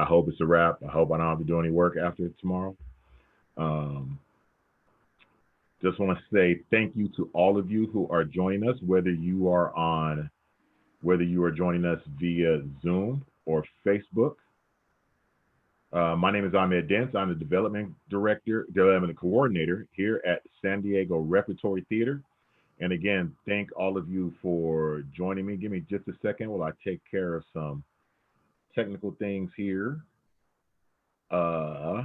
I hope it's a wrap. I hope I don't have to do any work after tomorrow. Um, just want to say thank you to all of you who are joining us, whether you are joining us via Zoom or Facebook. My name is Ahmed Dents. I'm the development coordinator here at San Diego Repertory Theater. And again, thank all of you for joining me. Give me just a second while I take care of some technical things here. Uh,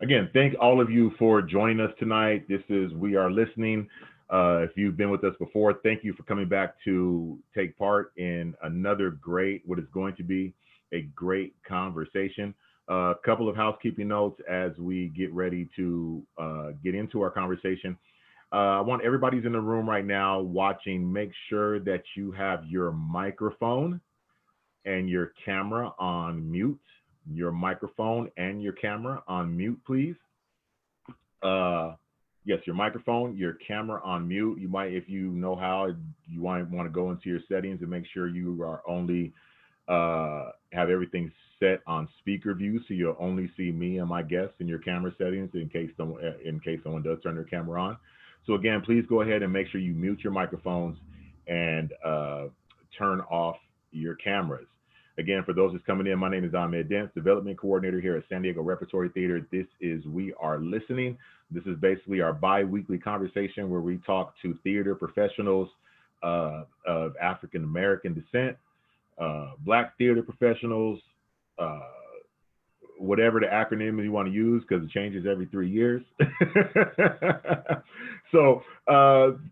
Again, thank all of you for joining us tonight. This is We Are Listening. If you've been with us before, thank you for coming back to take part in another what is going to be a great conversation. A couple of housekeeping notes as we get ready to get into our conversation. I want everybody's in the room right now watching, make sure that you have your microphone and your camera on mute. Your microphone and your camera on mute, please. Uh, yes, your microphone, your camera on mute. You might, if you know how, you might want to go into your settings and make sure you are only have everything set on speaker view, so you'll only see me and my guests in your camera settings in case someone does turn their camera on. So again, please go ahead and make sure you mute your microphones and turn off your cameras. Again, for those that's coming in, my name is Ahmed Dents, Development Coordinator here at San Diego Repertory Theater. This is We Are Listening. This is basically our bi-weekly conversation where we talk to theater professionals of African American descent, Black theater professionals, uh, whatever the acronym you want to use, because it changes every 3 years. So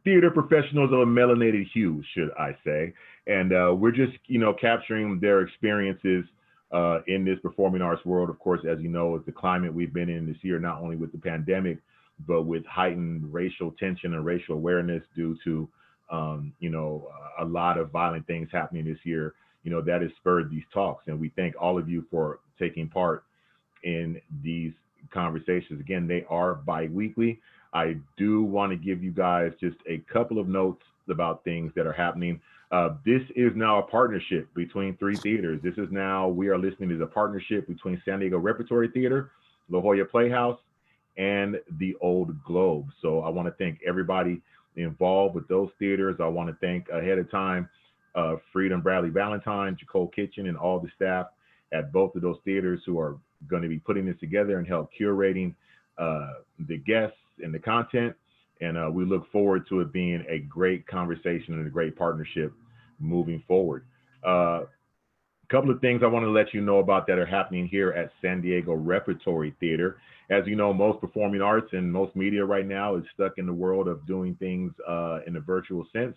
theater professionals of a melanated hue, should I say. And we're just, capturing their experiences in this performing arts world. Of course, as you know, it's the climate we've been in this year, not only with the pandemic, but with heightened racial tension and racial awareness due to, a lot of violent things happening this year. That has spurred these talks. And we thank all of you for taking part in these conversations. Again, they are bi-weekly. I do want to give you guys just a couple of notes about things that are happening. This is now a partnership between three theaters. This is now, We Are Listening is a partnership between San Diego Repertory Theater, La Jolla Playhouse, and the Old Globe. So I want to thank everybody involved with those theaters. I want to thank ahead of time Freedom Bradley Valentine, Jacole Kitchen, and all the staff at both of those theaters who are going to be putting this together and help curating the guests and the content. And we look forward to it being a great conversation and a great partnership moving forward. A couple of things I want to let you know about that are happening here at San Diego Repertory Theater. As you know, most performing arts and most media right now is stuck in the world of doing things in a virtual sense.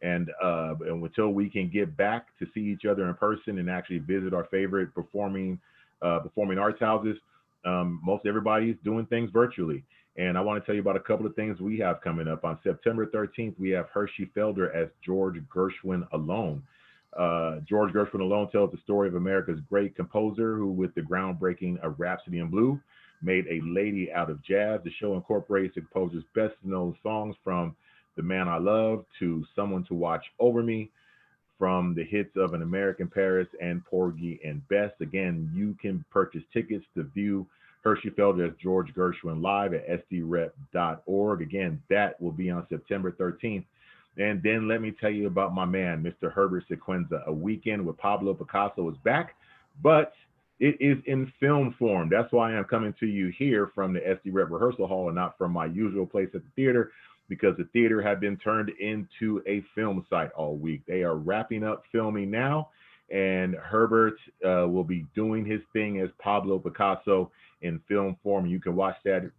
And until we can get back to see each other in person and actually visit our favorite performing arts houses, most everybody's doing things virtually. And I want to tell you about a couple of things we have coming up. On September 13th, we have Hershey Felder as George Gershwin Alone. George Gershwin Alone tells the story of America's great composer who, with the groundbreaking A Rhapsody in Blue, made a lady out of jazz. The show incorporates the composer's best-known songs from The Man I Love to Someone to Watch Over Me, from the hits of An American Paris and Porgy and Bess. Again, you can purchase tickets to view Hershey Felder as George Gershwin live at sdrep.org. Again, that will be on September 13th. And then let me tell you about my man, Mr. Herbert Sequenza. A Weekend with Pablo Picasso is back, but it is in film form. That's why I am coming to you here from the SD-Rep rehearsal hall and not from my usual place at the theater, because the theater had been turned into a film site all week. They are wrapping up filming now, and Herbert will be doing his thing as Pablo Picasso in film form. You can watch that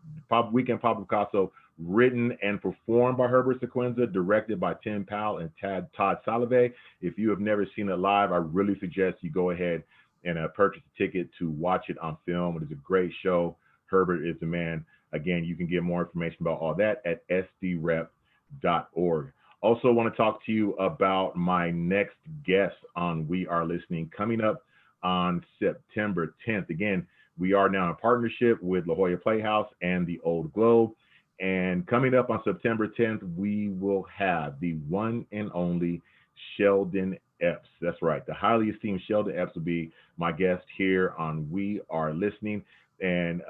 Weekend Pablo Picasso, written and performed by Herbert Sequenza, directed by Tim Powell and Todd Salovey. If you have never seen it live, I really suggest you go ahead and purchase a ticket to watch it on film. It is a great show. Herbert is the man. Again, you can get more information about all that at sdrep.org. Also want to talk to you about my next guest on We Are Listening coming up on September 10th. Again, we are now in partnership with La Jolla Playhouse and the Old Globe. And coming up on September 10th, we will have the one and only Sheldon Epps. That's right. The highly esteemed Sheldon Epps will be my guest here on We Are Listening. And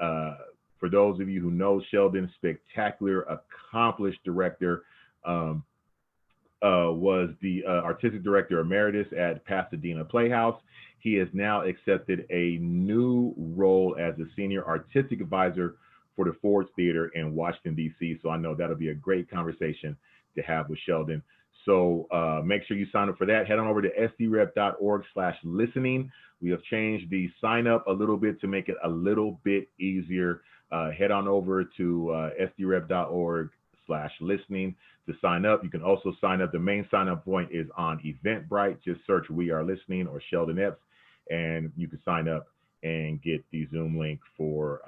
for those of you who know Sheldon, spectacular, accomplished director, was the artistic director emeritus at Pasadena Playhouse. He has now accepted a new role as a senior artistic advisor for the Ford Theater in Washington, D.C. So I know that'll be a great conversation to have with Sheldon. So make sure you sign up for that. Head on over to sdrep.org/listening. We have changed the sign up a little bit to make it a little bit easier. Head on over to sdrep.org/listening to sign up. You can also sign up. The main sign up point is on Eventbrite. Just search We Are Listening or Sheldon Epps, and you can sign up and get the Zoom link for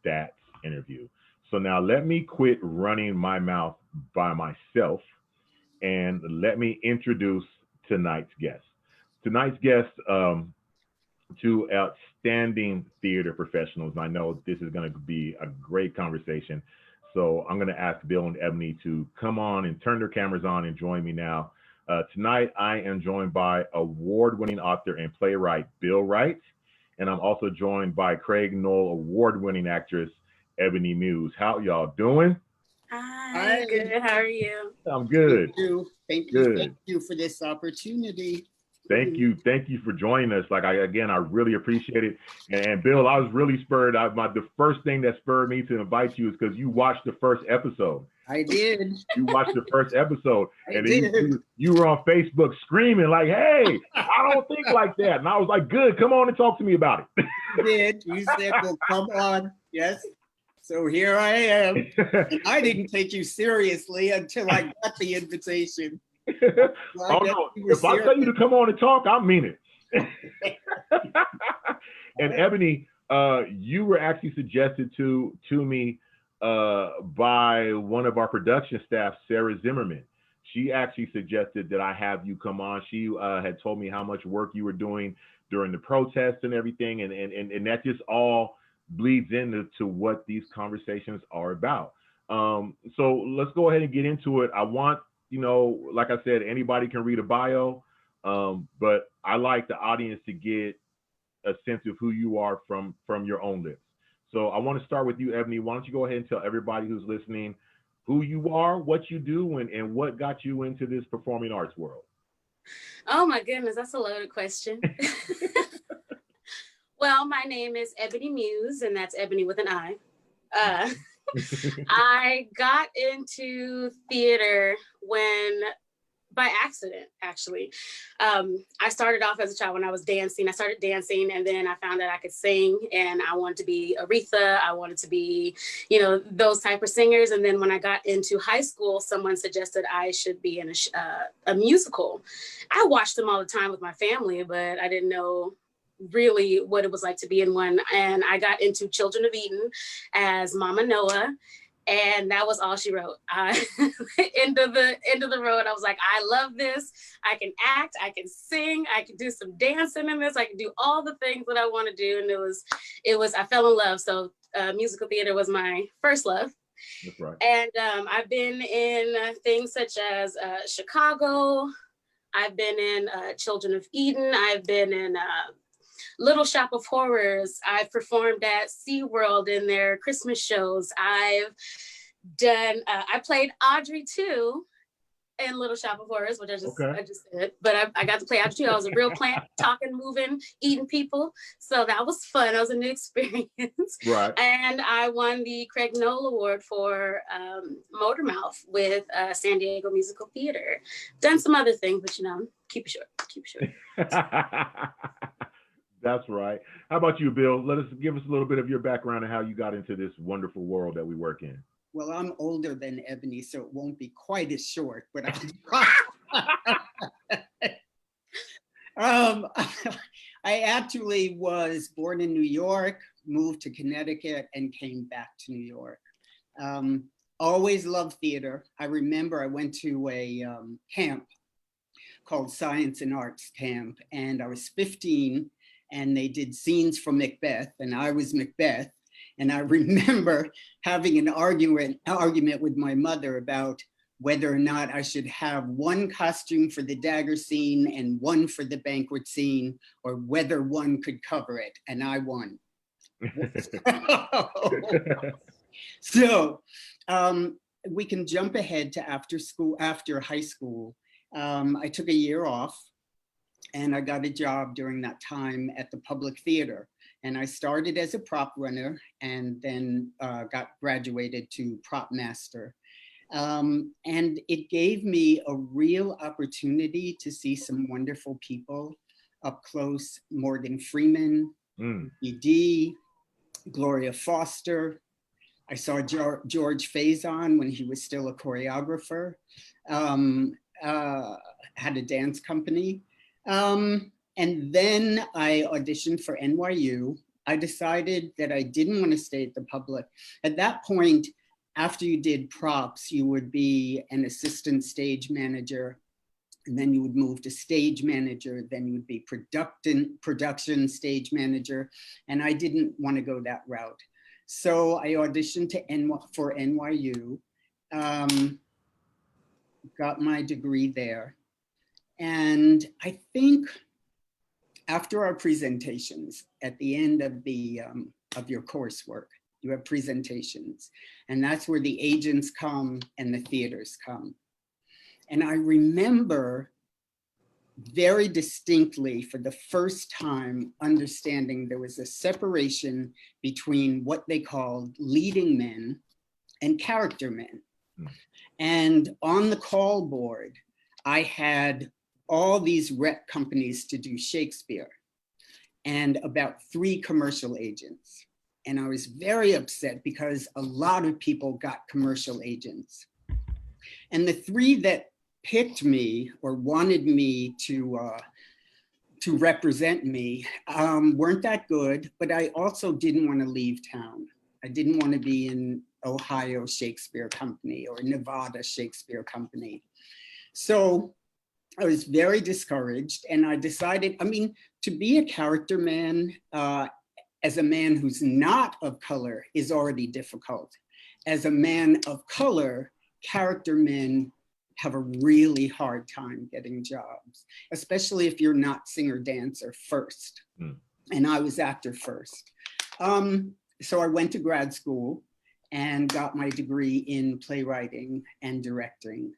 that interview. So now let me quit running my mouth by myself and let me introduce tonight's guest. Tonight's guest, two outstanding theater professionals. I know this is going to be a great conversation. So I'm going to ask Bill and Ebony to come on and turn their cameras on and join me now. Tonight, I am joined by award-winning author and playwright Bill Wright, and I'm also joined by Craig Knoll award-winning actress Ebony Muse. How y'all doing? Hi, good. How are you? I'm good. Thank you for this opportunity. Thank you for joining us. Like I really appreciate it. And Bill, I was really spurred. The first thing that spurred me to invite you is because you watched the first episode. I did. You watched the first episode, and then you were on Facebook screaming like, "Hey, I don't think like that." And I was like, "Good, come on and talk to me about it." You did. You said, "Well, come on." Yes. So here I am. And I didn't take you seriously until I got the invitation. Oh no! If I tell you to come on and talk, I mean it. And Ebony, you were actually suggested to me by one of our production staff, Sarah Zimmerman. She actually suggested that I have you come on. She had told me how much work you were doing during the protests and everything, and that just all bleeds into what these conversations are about. So let's go ahead and get into it. I want, like I said, anybody can read a bio, but I like the audience to get a sense of who you are from your own lips. So I want to start with you, Ebony. Why don't you go ahead and tell everybody who's listening who you are, what you do, and what got you into this performing arts world? Oh my goodness, that's a loaded question. Well, my name is Ebony Muse, and that's Ebony with an I. I got into theater by accident, actually. I started off as a child when I was dancing. I started dancing, and then I found that I could sing, and I wanted to be Aretha. I wanted to be, those type of singers. And then when I got into high school, someone suggested I should be in a musical. I watched them all the time with my family, but I didn't know really what it was like to be in one. And I got into Children of Eden as Mama Noah, and that was all she wrote. End of the road. I was like, I love this. I can act, I can sing, I can do some dancing in this, I can do all the things that I want to do. And it was I fell in love. So musical theater was my first love. That's right. And I've been in things such as Chicago. I've been in Children of Eden. I've been in Little Shop of Horrors. I've performed at SeaWorld in their Christmas shows. I've done, I played Audrey too in Little Shop of Horrors, which I just did. But I got to play Audrey too. I was a real plant, talking, moving, eating people. So that was fun. That was a new experience. Right. And I won the Craig Knoll Award for Motormouth with San Diego Musical Theater. Done some other things, but keep it short. That's right. How about you, Bill? Give us a little bit of your background and how you got into this wonderful world that we work in. Well, I'm older than Ebony, so it won't be quite as short, but I actually was born in New York, moved to Connecticut, and came back to New York. Always loved theater. I remember I went to a camp called Science and Arts Camp, and I was 15, and they did scenes from Macbeth, and I was Macbeth. And I remember having an argument with my mother about whether or not I should have one costume for the dagger scene and one for the banquet scene, or whether one could cover it, and I won. So we can jump ahead to after high school. I took a year off and I got a job during that time at the Public Theater. And I started as a prop runner and then got graduated to prop master. And it gave me a real opportunity to see some wonderful people up close. Morgan Freeman, E.D., Gloria Foster. I saw George Faison when he was still a choreographer, had a dance company. And then I auditioned for NYU. I decided that I didn't want to stay at the Public. At that point, after you did props, you would be an assistant stage manager, and then you would move to stage manager, then you would be production stage manager, and I didn't want to go that route. So I auditioned for NYU, got my degree there. And I think after our presentations, at the end of your coursework, you have presentations, and that's where the agents come and the theaters come. And I remember very distinctly for the first time understanding there was a separation between what they called leading men and character men. And on the call board, I had all these rep companies to do Shakespeare and about 3 commercial agents. And I was very upset because a lot of people got commercial agents. And the 3 that picked me or wanted me to represent me weren't that good, but I also didn't want to leave town. I didn't want to be in Ohio Shakespeare Company or Nevada Shakespeare Company. So I was very discouraged, and I decided, I mean, to be a character man as a man who's not of color is already difficult. As a man of color, character men have a really hard time getting jobs, especially if you're not singer dancer first. And I was actor first. So I went to grad school and got my degree in playwriting and directing.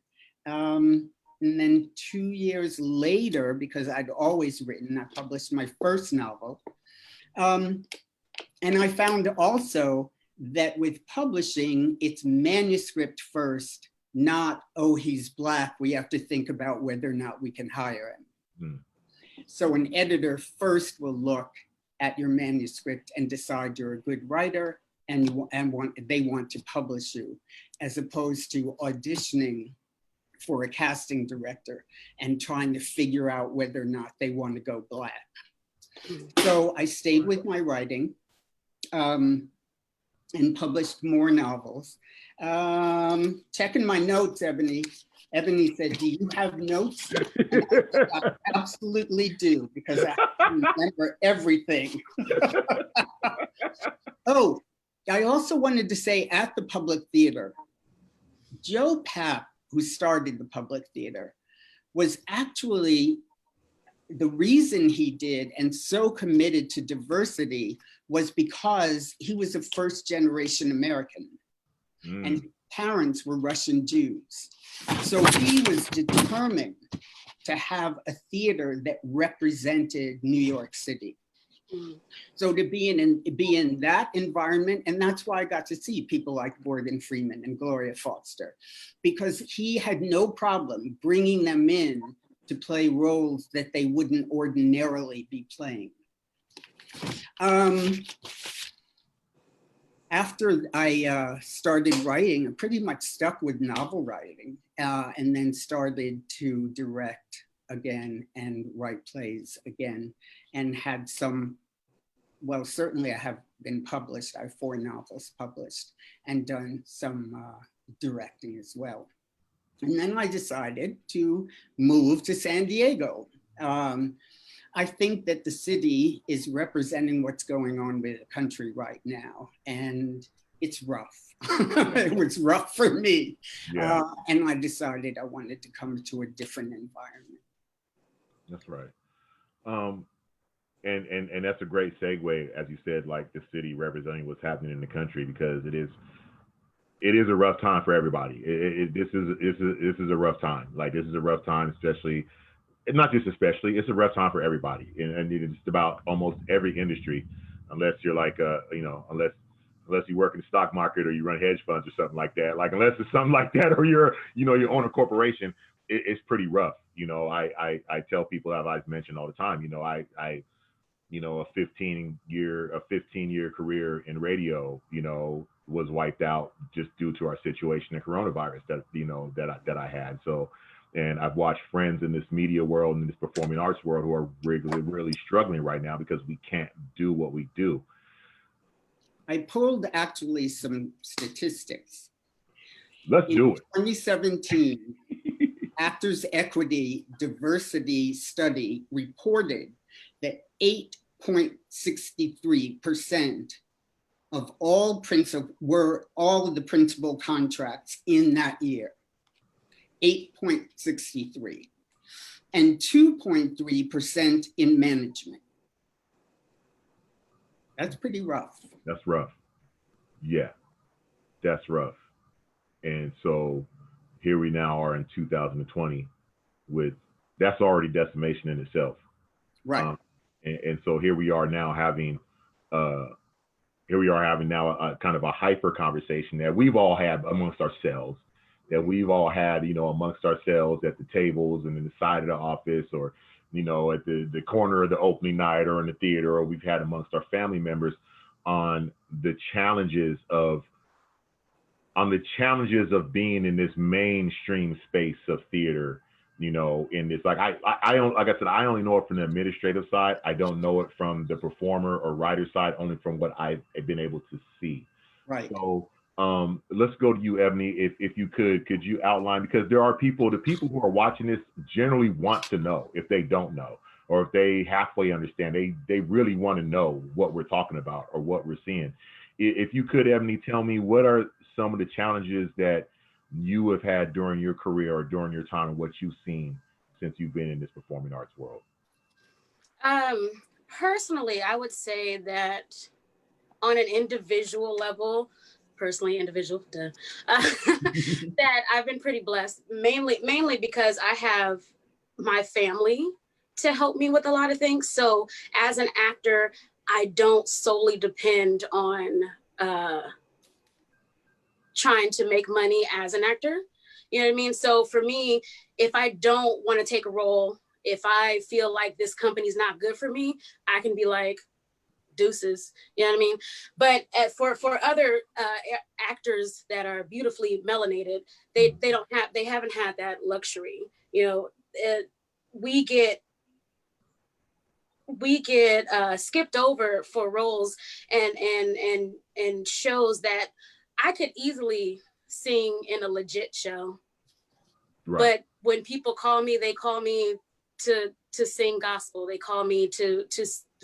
And then 2 years later, because I'd always written, I published my first novel. And I found also that with publishing, it's manuscript first, not, oh, he's Black, we have to think about whether or not we can hire him. So an editor first will look at your manuscript and decide you're a good writer and they want to publish you, as opposed to auditioning for a casting director and trying to figure out whether or not they want to go Black. So I stayed with my writing and published more novels. Checking my notes, Ebony. Ebony said, do you have notes? I absolutely do, because I remember everything. Oh, I also wanted to say at the Public Theater, Joe Papp, who started the Public Theater, was actually the reason he did and so committed to diversity was because he was a first-generation American and his parents were Russian Jews. So he was determined to have a theater that represented New York City. So to be in that environment, and that's why I got to see people like Morgan Freeman and Gloria Foster, because he had no problem bringing them in to play roles that they wouldn't ordinarily be playing. After I started writing, I pretty much stuck with novel writing and then started to direct again and write plays again, and had some, well, certainly I have been published. I have 4 novels published and done some directing as well. And then I decided to move to San Diego. I think that the city is representing what's going on with the country right now, and it's rough. It was rough for me. Yeah. And I decided I wanted to come to a different environment. That's right. And that's a great segue, as you said, like the city representing what's happening in the country, because it is a rough time for everybody. This is a rough time. Like, this is a rough time, especially, not just especially, it's a rough time for everybody, and it's about almost every industry, unless you're like unless you work in the stock market or you run hedge funds or something like that. Like, unless it's something like that, or you own a corporation, it's pretty rough. I tell people, that I've mentioned all the time, I a 15-year career in radio, was wiped out just due to our situation in coronavirus that I had. So, and I've watched friends in this media world and in this performing arts world who are really struggling right now because we can't do what we do. I pulled actually some statistics. Let's do it. 2017, Actors Equity Diversity Study reported that 8.63% of all of the principal contracts in that year. 8.63, and 2.3% in management. That's pretty rough. That's rough. Yeah, that's rough. And so here we now are in 2020 with, that's already decimation in itself. Right. And so here we are now having now a kind of a hyper conversation that we've all had amongst ourselves, amongst ourselves at the tables and in the side of the office, or at the corner of the opening night, or in the theater, or we've had amongst our family members on the challenges of being in this mainstream space of theater, in this, like, I don't, like I said, I only know it from the administrative side. I don't know it from the performer or writer side, only from what I've been able to see. Right. So let's go to you, Ebony. If you could you outline, because the people who are watching this generally want to know, if they don't know, or if they halfway understand, they really want to know what we're talking about or what we're seeing. If you could, Ebony, tell me, what are some of the challenges that you have had during your career or during your time, and what you've seen since you've been in this performing arts world? Personally, I would say that on an individual level, that I've been pretty blessed, mainly because I have my family to help me with a lot of things. So as an actor, I don't solely depend on trying to make money as an actor. You know what I mean? So for me, if I don't want to take a role, if I feel like this company's not good for me, I can be like, deuces, you know what I mean? But for other actors that are beautifully melanated, they haven't had that luxury. We get skipped over for roles and shows that I could easily sing in a legit show. Right. But when people call me, they call me to sing gospel. They call me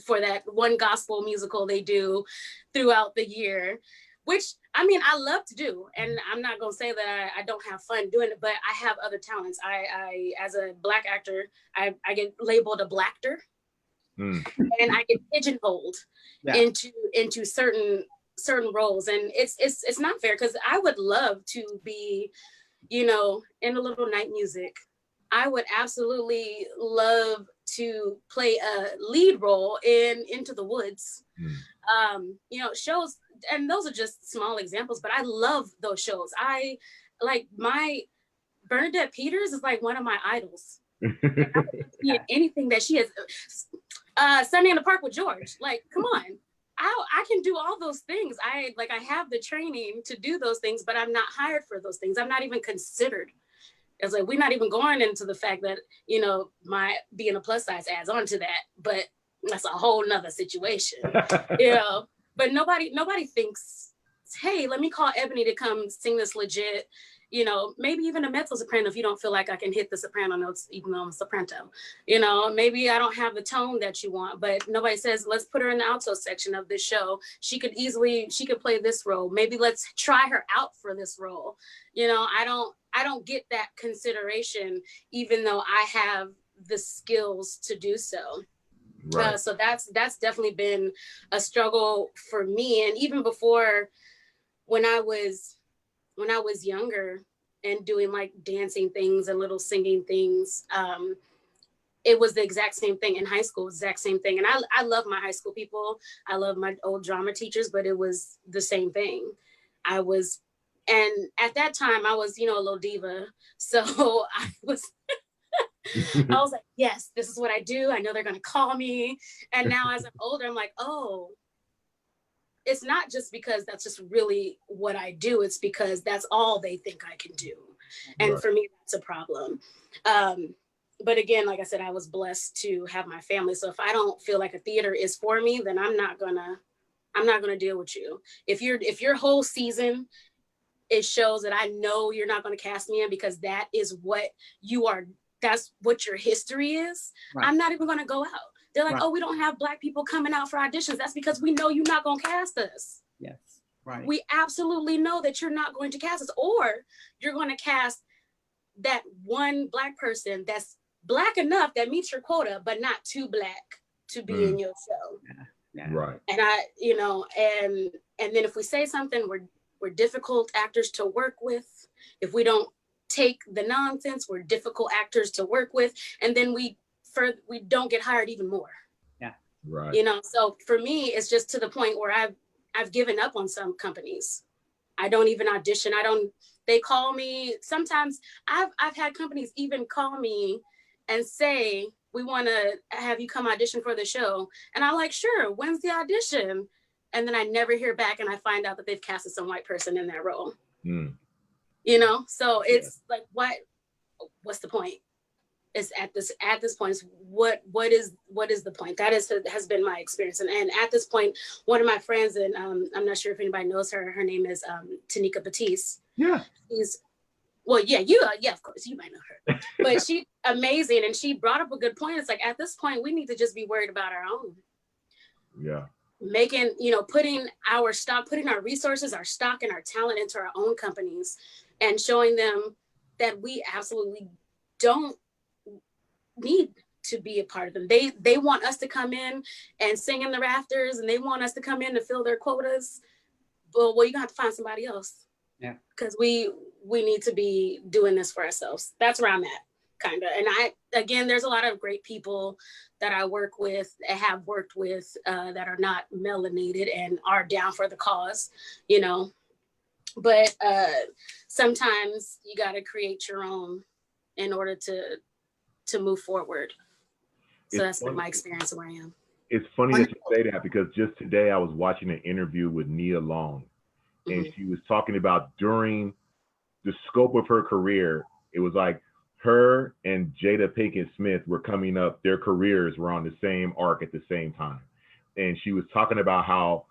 for that one gospel musical they do throughout the year, which, I mean, I love to do. And I'm not going to say that I don't have fun doing it, but I have other talents. I as a Black actor, I get labeled a Blackter. And I get pigeonholed into certain roles, and it's not fair, because I would love to be, in a little night music. I would absolutely love to play a lead role in Into the Woods. Shows, and those are just small examples, but I love those shows. I like Bernadette Peters is like one of my idols. Anything that she has. Sunday in the Park with George. Like, come on. I can do all those things. I have the training to do those things, but I'm not hired for those things. I'm not even considered. It's like, we're not even going into the fact that, my being a plus size adds on to that, but that's a whole nother situation, but nobody thinks, hey, let me call Ebony to come sing this legit, you know, maybe even a mezzo soprano if you don't feel like I can hit the soprano notes, even though I'm a soprano. Maybe I don't have the tone that you want, but nobody says, let's put her in the alto section of this show. She could play this role. Maybe let's try her out for this role. I don't get that consideration, even though I have the skills to do so. Right. So that's definitely been a struggle for me. And even before, when I was younger and doing like dancing things and little singing things, it was the exact same thing in high school, exact same thing. And I love my high school people. I love my old drama teachers, but it was the same thing. And at that time I was, a little diva. So I was like, yes, this is what I do. I know they're going to call me. And now as I'm older, I'm like, oh, it's not just because that's just really what I do. It's because that's all they think I can do. And for me, that's a problem. But again, like I said, I was blessed to have my family. So if I don't feel like a theater is for me, then I'm not gonna deal with you. If your whole season, it shows that I know you're not going to cast me in because that is what you are. That's what your history is. Right. I'm not even going to go out. They're like, oh, we don't have Black people coming out for auditions. That's because we know you're not going to cast us. Yes, right. We absolutely know that you're not going to cast us, or you're going to cast that one Black person that's Black enough that meets your quota, but not too Black to be in your show. Yeah. Right. And and then if we say something, we're difficult actors to work with. If we don't take the nonsense, we're difficult actors to work with, and then we don't get hired even more. Yeah, right. So for me, it's just to the point where I've given up on some companies. I don't even audition. They call me. Sometimes I've had companies even call me and say, we want to have you come audition for the show. And I'm like, sure, when's the audition? And then I never hear back, and I find out that they've casted some white person in that role. So it's like, what's the point? It's at this point, it's what is the point? That has been my experience. And at this point, one of my friends, and I'm not sure if anybody knows her name is Tanika Batiste. Yeah. Of course you might know her, but she's amazing. And she brought up a good point. It's like, at this point, we need to just be worried about our own. Yeah. Making, putting our resources, our stock, and our talent into our own companies, and showing them that we absolutely don't need to be a part of them. They want us to come in and sing in the rafters, and they want us to come in to fill their quotas. But you're gonna have to find somebody else. Yeah. Because we need to be doing this for ourselves. That's where I'm at, kind of. And there's a lot of great people that I work with, have worked with, that are not melanated and are down for the cause, But sometimes you got to create your own in order to move forward. So that's been my experience where I am. It's funny that you say that, because just today I was watching an interview with Nia Long, and she was talking about during the scope of her career, it was like her and Jada Pinkett Smith were coming up, their careers were on the same arc at the same time. And she was talking about how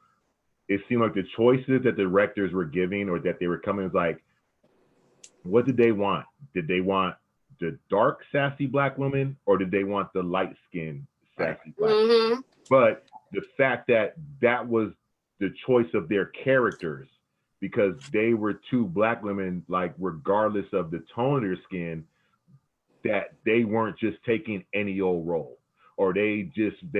it seemed like the choices that the directors were giving, or that they were coming, was like, what did they want? Did they want the dark, sassy Black woman, or did they want the light-skinned, sassy Black woman? But the fact that was the choice of their characters, because they were two Black women, like, regardless of the tone of their skin, that they weren't just taking any old role, or they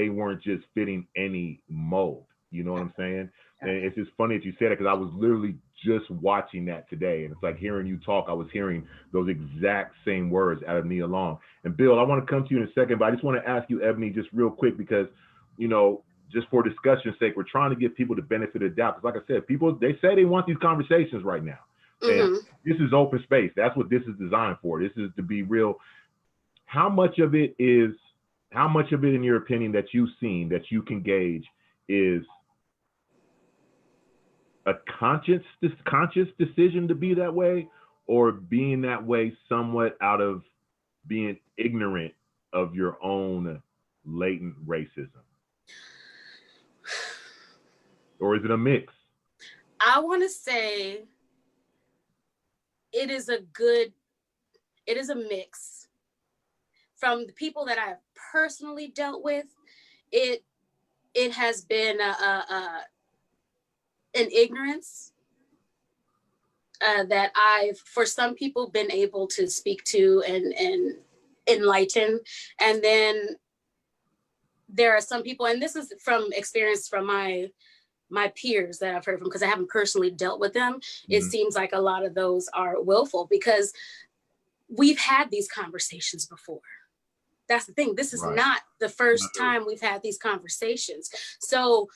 weren't just fitting any mold. You know what I'm saying? And it's just funny that you say that, because I was literally just watching that today, and it's like hearing you talk, I was hearing those exact same words out of Nia Long. And Bill, I want to come to you in a second, but I just want to ask you, Ebony, just real quick, because, just for discussion's sake, we're trying to give people the benefit of the doubt. Because like I said, people, they say they want these conversations right now. And this is open space. That's what this is designed for. This is to be real. How much of it, in your opinion, that you've seen, that you can gauge, is a conscious decision to be that way, or being that way somewhat out of being ignorant of your own latent racism? Or is it a mix? I want to say it is a mix. From the people that I've personally dealt with, it has been an ignorance that I've, for some people, been able to speak to and enlighten. And then there are some people, and this is from experience from my peers that I've heard from, because I haven't personally dealt with them. Mm-hmm. It seems like a lot of those are willful, because we've had these conversations before. That's the thing. This is not the first time we've had these conversations. So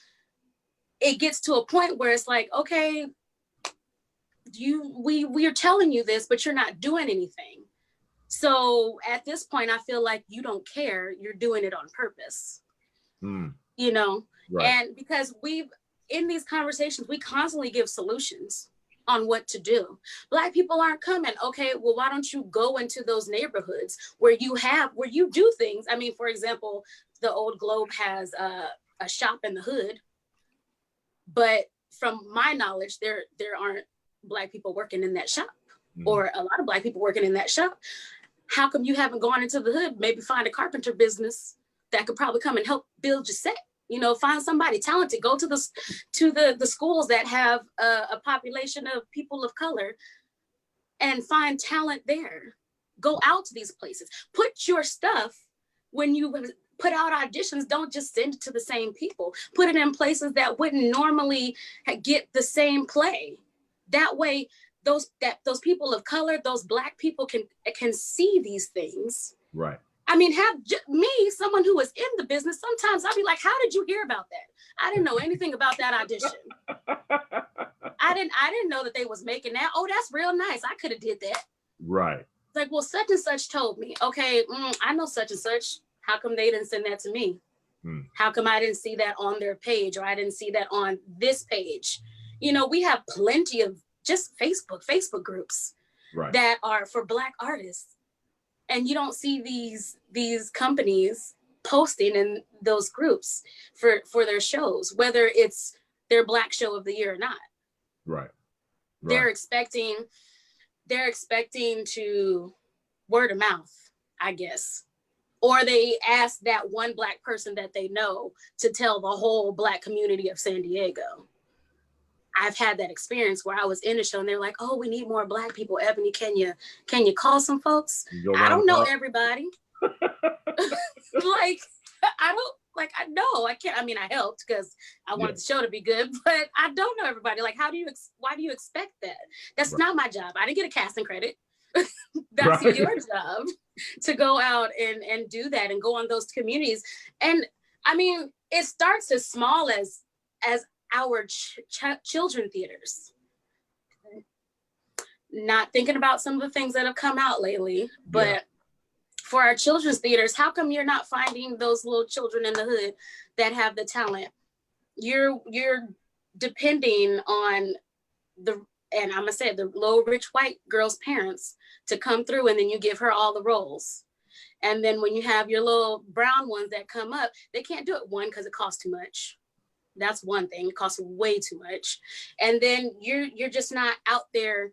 it gets to a point where it's like, okay, we are telling you this, but you're not doing anything. So at this point, I feel like you don't care. You're doing it on purpose. You know, and because in these conversations, we constantly give solutions on what to do. Black people aren't coming. Okay, well, why don't you go into those neighborhoods where you do things? I mean, for example, the Old Globe has a shop in the hood, but from my knowledge, there aren't Black people working in that shop, or a lot of Black people working in that shop. How come you haven't gone into the hood? Maybe find a carpenter business that could probably come and help build your set. You know, find somebody talented, go to the schools that have a population of people of color and find talent there. Go out to these places. Put your stuff, when you put out auditions, don't just send it to the same people. Put it in places that wouldn't normally get the same play. That way, those people of color, those Black people can see these things. Right. I mean, someone who is in the business, sometimes I'll be like, how did you hear about that? I didn't know anything about that audition. I didn't know that they was making that. Oh, that's real nice. I could have did that. Right. It's like, well, such and such told me. Okay, I know such and such. How come they didn't send that to me? How come I didn't see that on their page, or I didn't see that on this page? You know, we have plenty of just Facebook groups that are for Black artists. And you don't see these companies posting in those groups for their shows, whether it's their Black show of the year or not. Right. They're expecting to word of mouth, I guess. Or they ask that one Black person that they know to tell the whole Black community of San Diego. I've had that experience where I was in a show and they're like, oh, we need more Black people. Ebony, can you call some folks? I don't know everybody. I can't. I mean, I helped because I wanted the show to be good, but I don't know everybody. Like, why do you expect that? That's not my job. I didn't get a casting credit. That's your job to go out and do that and go on those communities. And I mean, it starts as small as our children theaters. Not thinking about some of the things that have come out lately, but for our children's theaters, how come you're not finding those little children in the hood that have the talent? You're depending on and I'm gonna say the low rich white girl's parents to come through, and then you give her all the roles. And then when you have your little brown ones that come up, they can't do it, one, because it costs too much. That's one thing. It costs way too much. And then you're just not out there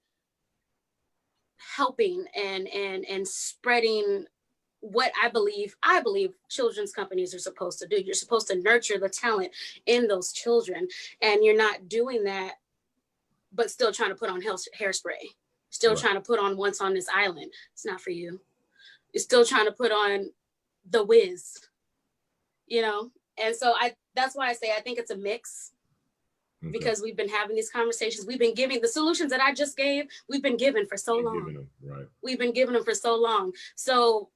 helping and spreading what I believe children's companies are supposed to do. You're supposed to nurture the talent in those children. And you're not doing that, but still trying to put on hairspray. Still trying to put on Once on This Island. It's not for you. You're still trying to put on The Wiz, you know? And so that's why I say I think it's a mix, because we've been having these conversations. We've been giving the solutions that I just gave. We've been given for so long. We've been giving them for so long. So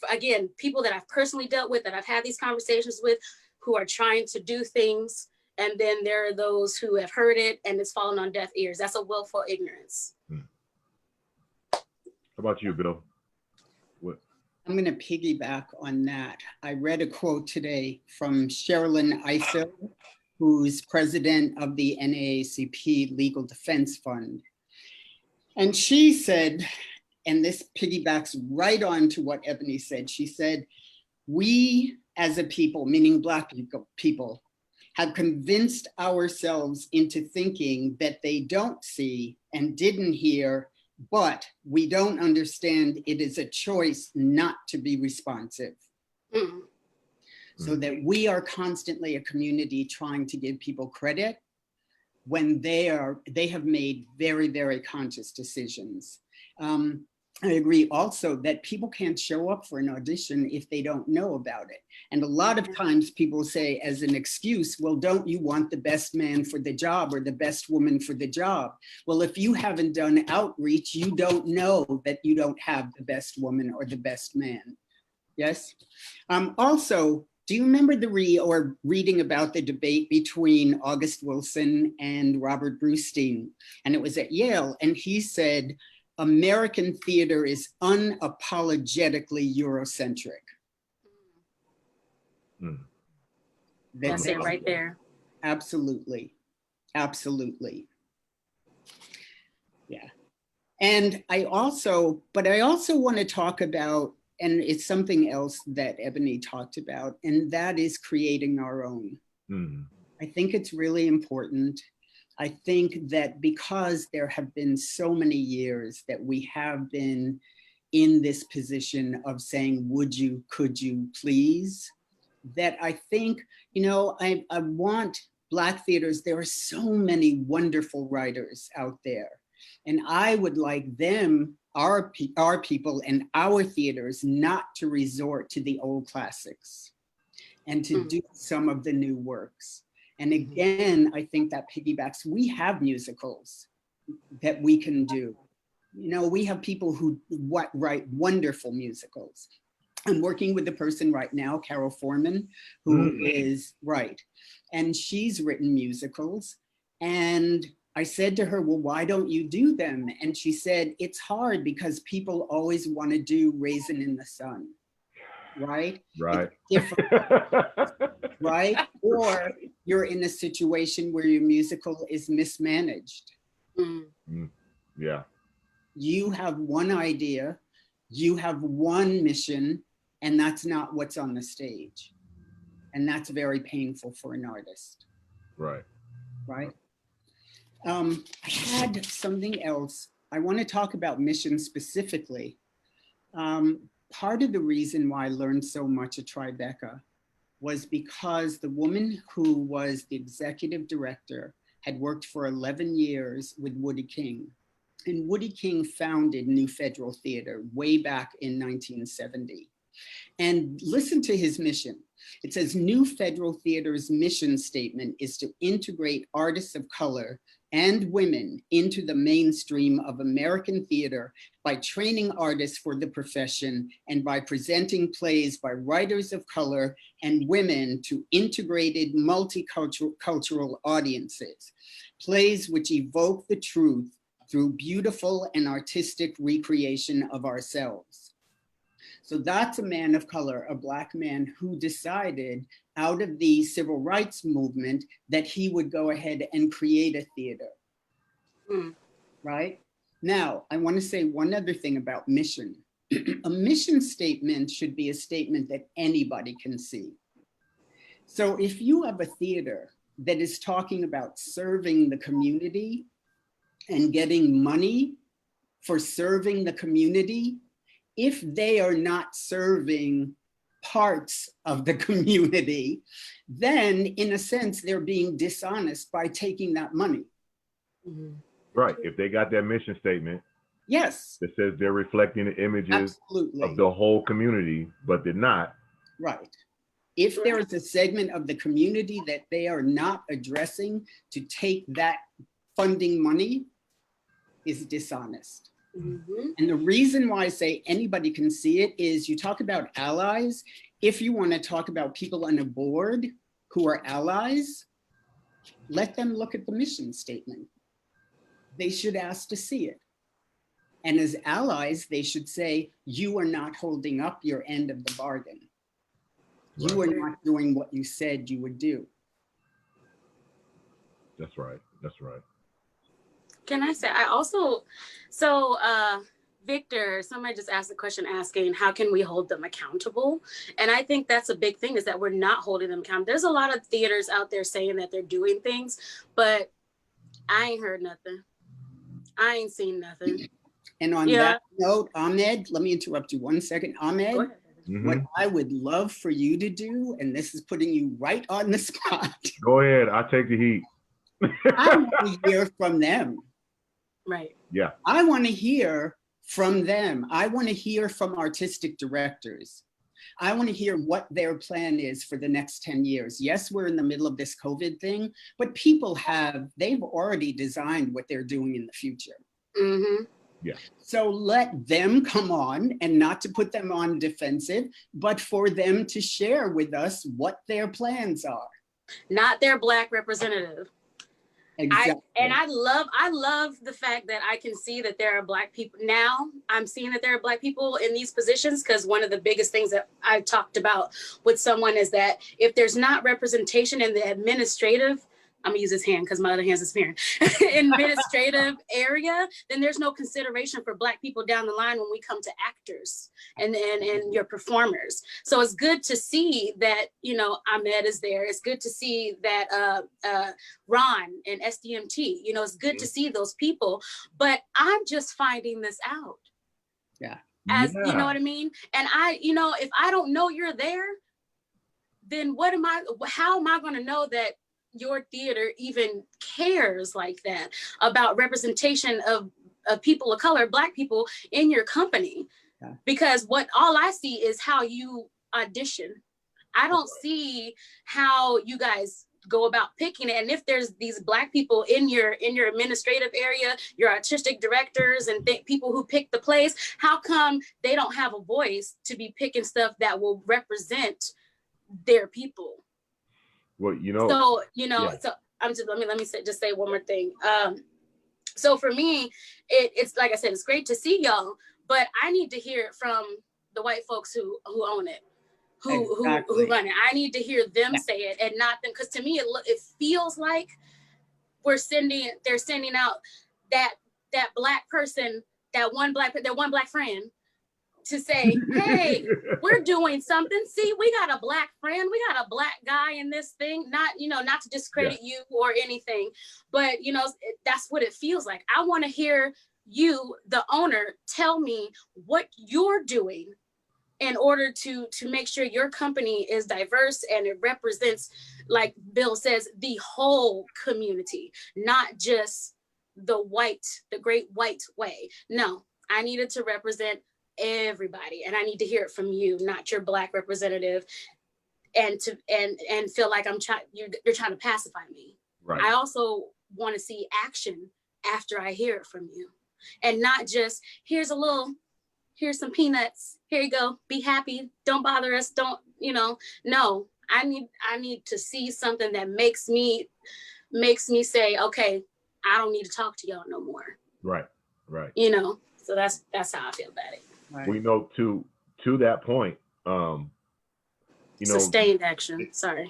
again, people that I've personally dealt with, that I've had these conversations with, who are trying to do things. And then there are those who have heard it and it's fallen on deaf ears. That's a willful ignorance. How about you, Bill? I'm going to piggyback on that. I read a quote today from Sherilyn Ifill, who's president of the NAACP Legal Defense Fund. And she said, and this piggybacks right on to what Ebony said, she said, we as a people, meaning Black people, have convinced ourselves into thinking that they don't see and didn't hear but we don't understand it is a choice not to be responsive. Mm. So that we are constantly a community trying to give people credit when they have made very, very conscious decisions. I agree also that people can't show up for an audition if they don't know about it. And a lot of times people say as an excuse, well, don't you want the best man for the job or the best woman for the job? Well, if you haven't done outreach, you don't know that you don't have the best woman or the best man. Yes. Also, do you remember reading about the debate between August Wilson and Robert Brustein? And it was at Yale, and he said, American theater is unapologetically Eurocentric. Mm. That's it right there. Absolutely. Absolutely. Yeah. And I also want to talk about, and it's something else that Ebony talked about, and that is creating our own. Mm. I think it's really important. I think that because there have been so many years that we have been in this position of saying, would you, could you, please, that I think, you know, I want Black theaters, there are so many wonderful writers out there. And I would like them, our people and our theaters, not to resort to the old classics and to do some of the new works. And again, I think that piggybacks, we have musicals that we can do. You know, we have people who write wonderful musicals. I'm working with a person right now, Carol Foreman, who is Wright, and she's written musicals. And I said to her, well, why don't you do them? And she said, it's hard because people always want to do Raisin in the Sun, right? Right. Right? Or you're in a situation where your musical is mismanaged. Yeah. You have one idea, you have one mission, and that's not what's on the stage. And that's very painful for an artist. Right. Right? I had something else. I want to talk about mission specifically. Part of the reason why I learned so much at Tribeca was because the woman who was the executive director had worked for 11 years with Woody King. And Woody King founded New Federal Theater way back in 1970. And listen to his mission. It says, New Federal Theater's mission statement is to integrate artists of color and women into the mainstream of American theater by training artists for the profession and by presenting plays by writers of color and women to integrated multicultural audiences. Plays which evoke the truth through beautiful and artistic recreation of ourselves. So that's a man of color, a Black man who decided out of the civil rights movement that he would go ahead and create a theater, right? Now, I want to say one other thing about mission. A mission statement should be a statement that anybody can see. So if you have a theater that is talking about serving the community and getting money for serving the community, if they are not serving parts of the community, then in a sense, they're being dishonest by taking that money. Right, if they got that mission statement. Yes. That says they're reflecting the images of the whole community, but they're not. Right. If there is a segment of the community that they are not addressing, to take that funding money is dishonest. And the reason why I say anybody can see it is you talk about allies. If you want to talk about people on a board who are allies, let them look at the mission statement. They should ask to see it. And as allies, they should say, you are not holding up your end of the bargain. Right. You are not doing what you said you would do. That's right. That's right. Can I say, I also, so Victor, somebody just asked a question asking, how can we hold them accountable? And I think that's a big thing, is that we're not holding them accountable. There's a lot of theaters out there saying that they're doing things, but I ain't heard nothing. I ain't seen nothing. And on that note, Ahmed, let me interrupt you 1 second. Ahmed, what I would love for you to do, and this is putting you right on the spot. Go ahead, I'll take the heat. I want to hear from them. Right. Yeah. I want to hear from them. I want to hear from artistic directors. I want to hear what their plan is for the next 10 years. Yes, we're in the middle of this COVID thing, but people they've already designed what they're doing in the future. Mm-hmm. Yeah. So let them come on, and not to put them on defensive, but for them to share with us what their plans are. Not their Black representative. Exactly. I love the fact that I can see that there are Black people now. I'm seeing that there are Black people in these positions, because one of the biggest things that I talked about with someone is that if there's not representation in the administrative, I'm gonna use this hand because my other hand's disappearing, administrative area, then there's no consideration for Black people down the line when we come to actors and your performers. So it's good to see that, you know, Ahmed is there. It's good to see that Ron and SDMT, you know, it's good to see those people, but I'm just finding this out. Yeah. You know what I mean? And you know, if I don't know you're there, then how am I going to know that your theater even cares like that about representation of people of color, Black people in your company? Yeah. Because all I see is how you audition. I don't see how you guys go about picking it. And if there's these Black people in your administrative area, your artistic directors and people who pick the plays, how come they don't have a voice to be picking stuff that will represent their people? Well, you know. So, you know, so I'm just, let me just say one more thing. So for me, it's like I said, it's great to see y'all, but I need to hear it from the white folks who own it, who run it. I need to hear them say it and not them, because to me it feels like they're sending out that Black person, that one Black friend to say, hey, we're doing something. See, we got a Black friend, we got a Black guy in this thing. Not to discredit you or anything, but you know, that's what it feels like. I want to hear you, the owner, tell me what you're doing in order to make sure your company is diverse and it represents, like Bill says, the whole community, not just the great white way. No, I needed to represent everybody, and I need to hear it from you, not your Black representative, and feel like you're trying to pacify me. Right. I also want to see action after I hear it from you, and not just here's some peanuts, here you go, be happy, don't bother us, don't, you know. No, I need to see something that makes me say, okay, I don't need to talk to y'all no more. Right. You know, so that's how I feel about it. Right. We know to that point, you know, sustained action. Sorry.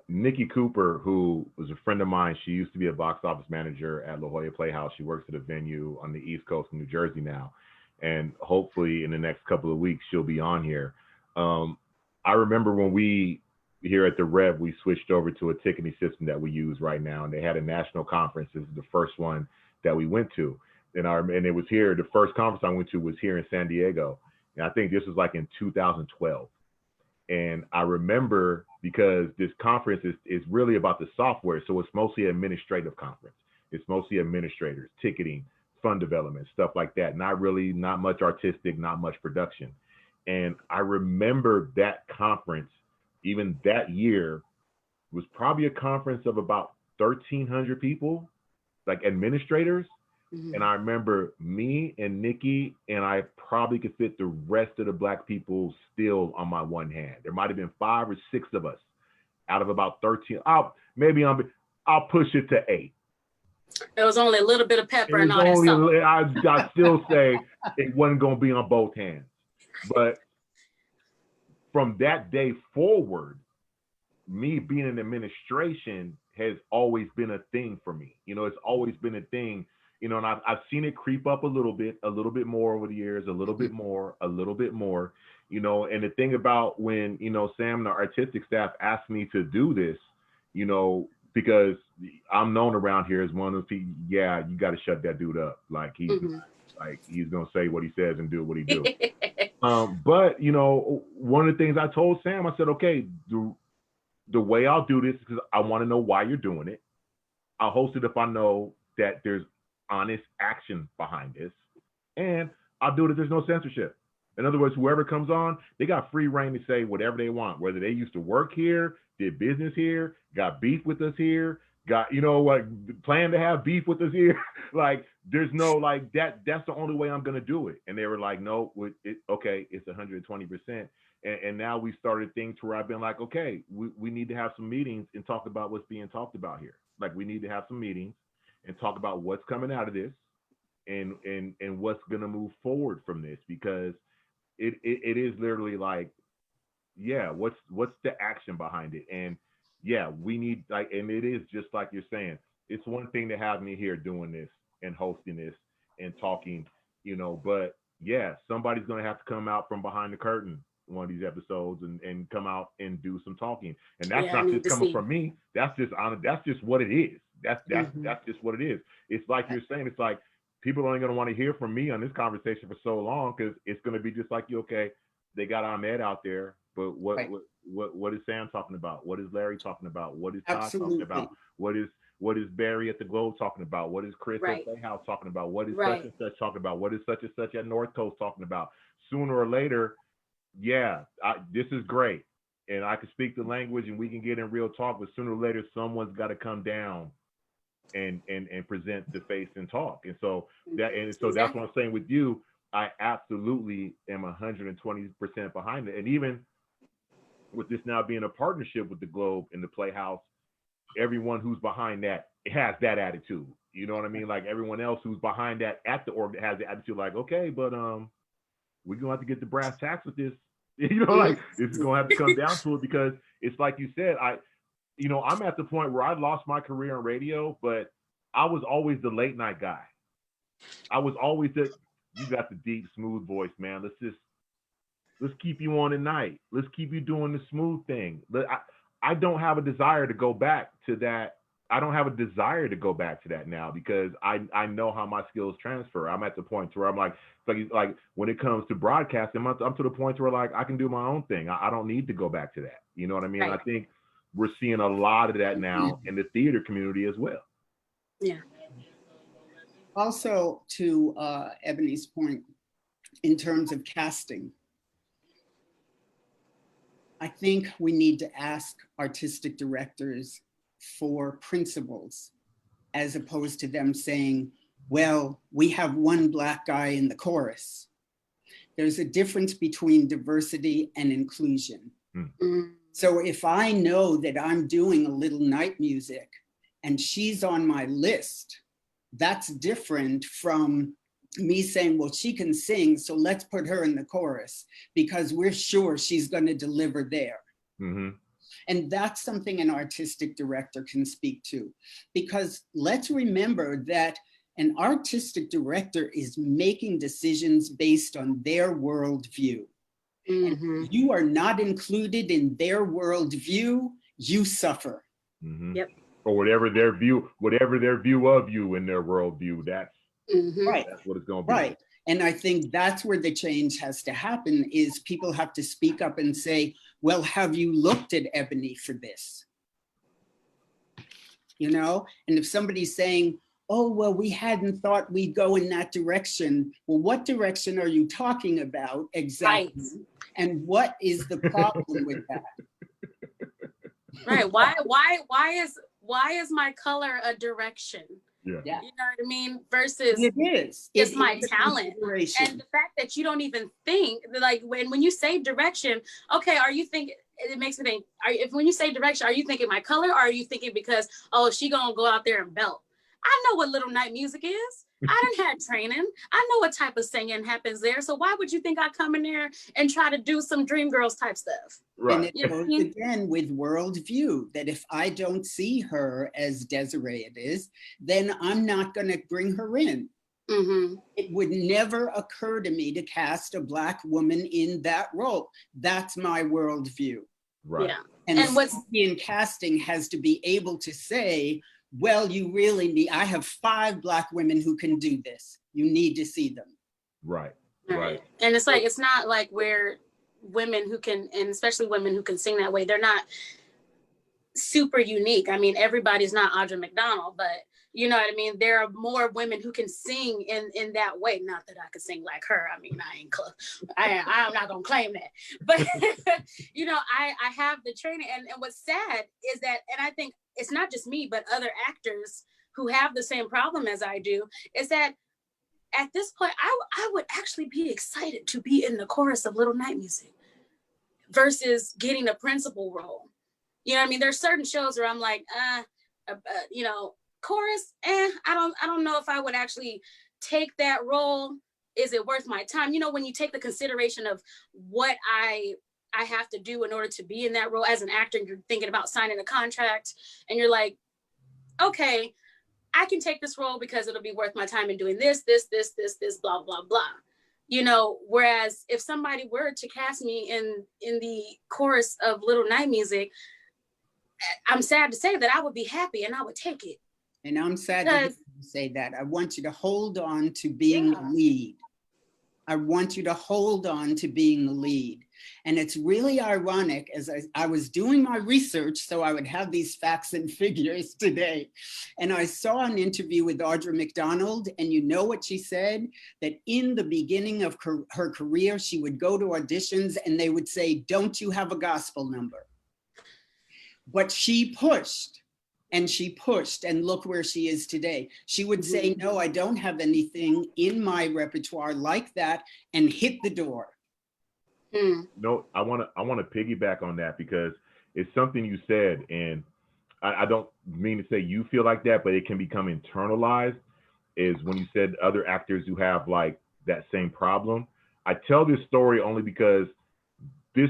Nikki Cooper, who was a friend of mine, she used to be a box office manager at La Jolla Playhouse. She works at a venue on the East Coast in New Jersey now, and hopefully in the next couple of weeks she'll be on here. I remember when we here at the Rev, we switched over to a ticketing system that we use right now, and they had a national conference. This is the first one that we went to. And it was here, the first conference I went to was here in San Diego. And I think this was like in 2012. And I remember, because this conference is really about the software. So it's mostly an administrative conference. It's mostly administrators, ticketing, fund development, stuff like that. Not much artistic, not much production. And I remember that conference, even that year, was probably a conference of about 1,300 people, like administrators. Mm-hmm. And I remember me and Nikki, and I probably could fit the rest of the Black people still on my one hand. There might have been 5 or 6 of us out of about 13. I'll push it to 8. There was only a little bit of pepper and all that stuff. I still say it wasn't going to be on both hands. But from that day forward, me being in administration has always been a thing for me. You know, it's always been a thing. You know, and I've seen it creep up a little bit more over the years, a little bit more, you know. And the thing about when, you know, Sam and the artistic staff asked me to do this, you know, because I'm known around here as one of the people, yeah, you got to shut that dude up. Like he's Like he's gonna say what he says and do what he do. But you know, one of the things I told Sam, I said, okay, the way I'll do this is because I want to know why you're doing it. I'll host it if I know that there's honest action behind this, and I'll do it if there's no censorship. In other words, whoever comes on, they got free reign to say whatever they want, whether they used to work here, did business here, got beef with us here, got, you know, like plan to have beef with us here. Like, there's no, like, that's the only way I'm going to do it. And they were like, no, okay, it's 120%. And now we started things where I've been like, okay, we need to have some meetings and talk about what's being talked about here. Like, we need to have some meetings and talk about what's coming out of this and what's going to move forward from this, because it is literally like, yeah, what's the action behind it? And yeah, we need, like, and it is just like you're saying, it's one thing to have me here doing this and hosting this and talking, you know, but yeah, somebody's going to have to come out from behind the curtain one of these episodes and come out and do some talking. And that's not just coming from me. That's just what it is. That's just what it is. It's like you're saying, it's like people aren't going to want to hear from me on this conversation for so long, because it's going to be just like, you, okay, they got Ahmed out there, but what is Sam talking about? What is Larry talking about? What is Todd talking about? What is Barry at the Globe talking about? What is Chris at Playhouse talking about? What is such and such talking about? What is such and such at North Coast talking about? Sooner or later, yeah, this is great, and I can speak the language and we can get in real talk, but sooner or later someone's got to come down and present the face and talk. And so that's what I'm saying with you. I absolutely am 120% behind it. And even with this now being a partnership with the Globe and the Playhouse, everyone who's behind that has that attitude. You know what I mean? Like, everyone else who's behind that at the org has the attitude like, okay, but we're gonna have to get the brass tacks with this. You know, like, it's gonna have to come down to it, because it's like you said, I'm at the point where I lost my career on radio, but I was always the late night guy. I was always you got the deep, smooth voice, man. Let's keep you on at night. Let's keep you doing the smooth thing. But I don't have a desire to go back to that. I don't have a desire to go back to that now, because I know how my skills transfer. I'm at the point where I'm like when it comes to broadcasting, I'm to the point where, like, I can do my own thing. I don't need to go back to that. You know what I mean? Right. I think we're seeing a lot of that now in the theater community as well. Yeah. Also, to Ebony's point, in terms of casting, I think we need to ask artistic directors for principles, as opposed to them saying, well, we have one Black guy in the chorus. There's a difference between diversity and inclusion. So if I know that I'm doing a little night music and she's on my list, that's different from me saying, well, she can sing, so let's put her in the chorus because we're sure she's going to deliver there. Mm-hmm. And that's something an artistic director can speak to, because let's remember that an artistic director is making decisions based on their worldview. Mm-hmm. And if you are not included in their worldview, you suffer. Mm-hmm. Yep. Or whatever their view of you in their worldview, that's right. That's what it's going to be. Right. And I think that's where the change has to happen, is people have to speak up and say, well, have you looked at Ebony for this? You know, and if somebody's saying, oh, well, we hadn't thought we'd go in that direction. Well, what direction are you talking about exactly? Right. And what is the problem with that? Right. Why is my color a direction? Yeah. You know what I mean? Versus it's my talent. And the fact that you don't even think, like, when you say direction, okay, are you thinking, it makes me think, when you say direction, are you thinking my color, or are you thinking because, oh, she gonna go out there and belt? I know what little night music is. I done had training. I know what type of singing happens there. So why would you think I come in there and try to do some Dreamgirls type stuff? Right. And it goes again with worldview, that if I don't see her as Desiree it is, then I'm not going to bring her in. Mm-hmm. It would never occur to me to cast a Black woman in that role. That's my worldview. Right. Yeah. And what's in casting has to be able to say, well, you really need, I have 5 Black women who can do this. You need to see them. Right. And it's like, it's not like we're women who can, and especially women who can sing that way, they're not super unique. I mean, everybody's not Audra Mcdonald, but you know what I mean? There are more women who can sing in that way. Not that I could sing like her. I mean, I'm not gonna claim that. But you know, I have the training. And what's sad is that, and I think it's not just me, but other actors who have the same problem as I do, is that at this point, I would actually be excited to be in the chorus of Little Night Music versus getting a principal role. You know what I mean? There's certain shows where I'm like, you know, chorus, I don't know if I would actually take that role. Is it worth my time? You know, when you take the consideration of what I have to do in order to be in that role as an actor, and you're thinking about signing a contract, and you're like, okay, I can take this role because it'll be worth my time in doing this, blah, blah, blah. You know, whereas if somebody were to cast me in the chorus of Little Night Music, I'm sad to say that I would be happy and I would take it. And I'm sad to say that. I want you to hold on to being the lead. I want you to hold on to being the lead. And it's really ironic, as I was doing my research so I would have these facts and figures today. And I saw an interview with Audra Mcdonald, and you know what she said? That in the beginning of her career, she would go to auditions and they would say, don't you have a gospel number? But she pushed. And she pushed, and look where she is today. She would say, no, I don't have anything in my repertoire like that, and hit the door. No, I want to piggyback on that, because it's something you said, and I don't mean to say you feel like that, but it can become internalized, is when you said other actors who have like that same problem. I tell this story only because this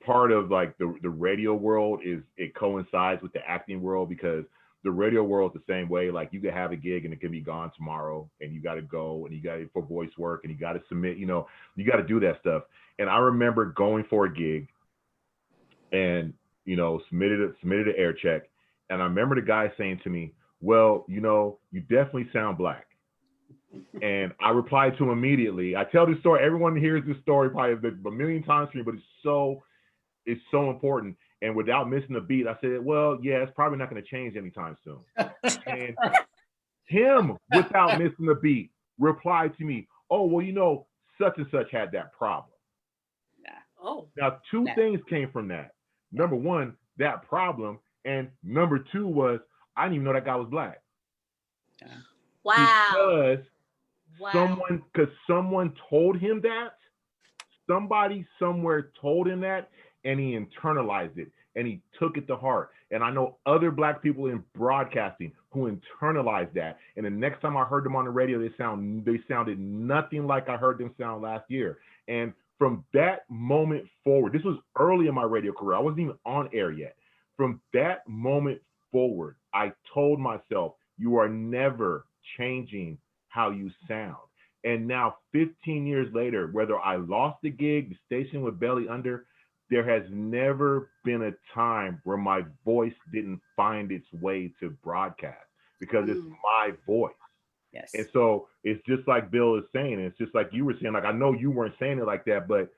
part of like the radio world it coincides with the acting world, because the radio world is the same way. Like, you could have a gig and it can be gone tomorrow, and you got to go, and you got to for voice work, and you got to submit, you know, you got to do that stuff. And I remember going for a gig and, you know, submitted an air check. And I remember the guy saying to me, well, you know, you definitely sound Black. And I replied to him immediately. I tell this story, everyone hears this story probably a million times for me, but it's so important. And without missing a beat, I said, well, yeah, it's probably not going to change anytime soon. And him, without missing a beat, replied to me, oh, well, you know, such and such had that problem. Now, two things came from that. Number one, that problem. And number two was, I didn't even know that guy was Black. Wow. Because someone told him that. Somebody somewhere told him that, and he internalized it, and he took it to heart. And I know other Black people in broadcasting who internalized that. And the next time I heard them on the radio, they sounded nothing like I heard them sound last year. And from that moment forward, this was early in my radio career. I wasn't even on air yet. From that moment forward, I told myself, you are never changing how you sound. And now 15 years later, whether I lost the gig, the station with belly under, there has never been a time where my voice didn't find its way to broadcast, because it's my voice. Yes. And so it's just like Bill is saying, and it's just like you were saying, like, I know you weren't saying it like that, but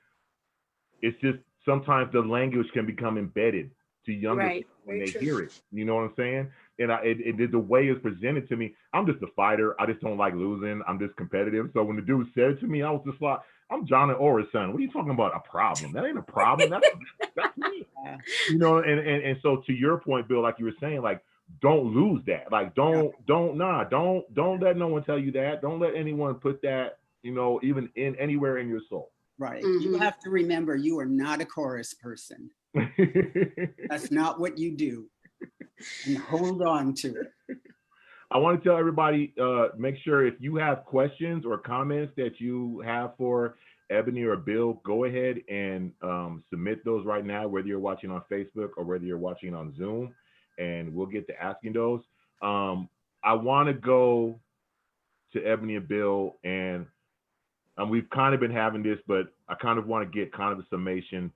it's just sometimes the language can become embedded to younger people when they hear it. You know what I'm saying? And the way it's presented to me, I'm just a fighter. I just don't like losing. I'm just competitive. So when the dude said it to me, I was just like, I'm John and Aura's son. What are you talking about? A problem? That ain't a problem. That's me. You know, and so to your point, Bill, like you were saying, like, don't lose that. Like, don't let no one tell you that. Don't let anyone put that, you know, even in anywhere in your soul. Right. You have to remember, you are not a chorus person. That's not what you do. And hold on to it. I want to tell everybody, make sure if you have questions or comments that you have for Ebony or Bill, go ahead and submit those right now, whether you're watching on Facebook or whether you're watching on Zoom, and we'll get to asking those. I want to go to Ebony and Bill, and we've kind of been having this, but I kind of want to get kind of a summation,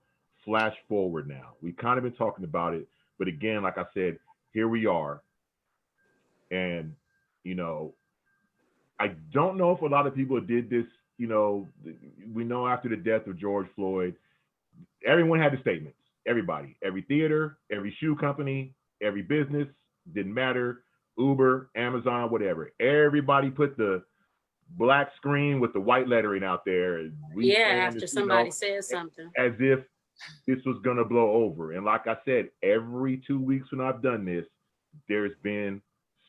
flash forward now. We've kind of been talking about it, but again, like I said, here we are. And, you know, I don't know if a lot of people did this, you know, we know after the death of George Floyd, everyone had the statements. Everybody, every theater, every shoe company, every business, didn't matter, Uber, Amazon, whatever. Everybody put the black screen with the white lettering out there. After somebody said something. As if this was going to blow over. And like I said, every 2 weeks when I've done this, there's been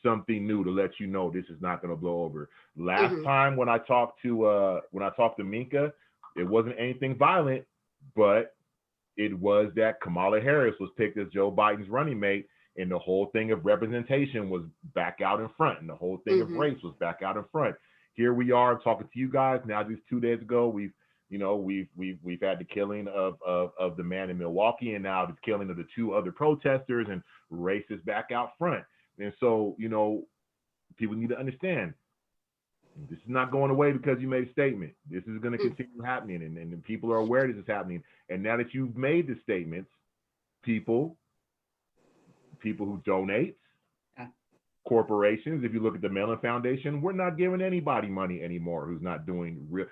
something new to let you know this is not going to blow over. Last time when I talked to Minka, it wasn't anything violent, but it was that Kamala Harris was picked as Joe Biden's running mate, and the whole thing of representation was back out in front, and the whole thing of race was back out in front. Here we are talking to you guys now. Just 2 days ago, we've had the killing of the man in Milwaukee, and now the killing of the 2 other protesters, and race is back out front. And so, you know, people need to understand this is not going away because you made a statement. This is going to continue happening, and people are aware this is happening. And now that you've made the statements, people who donate, corporations, if you look at the Mellon Foundation, we're not giving anybody money anymore who's not doing real.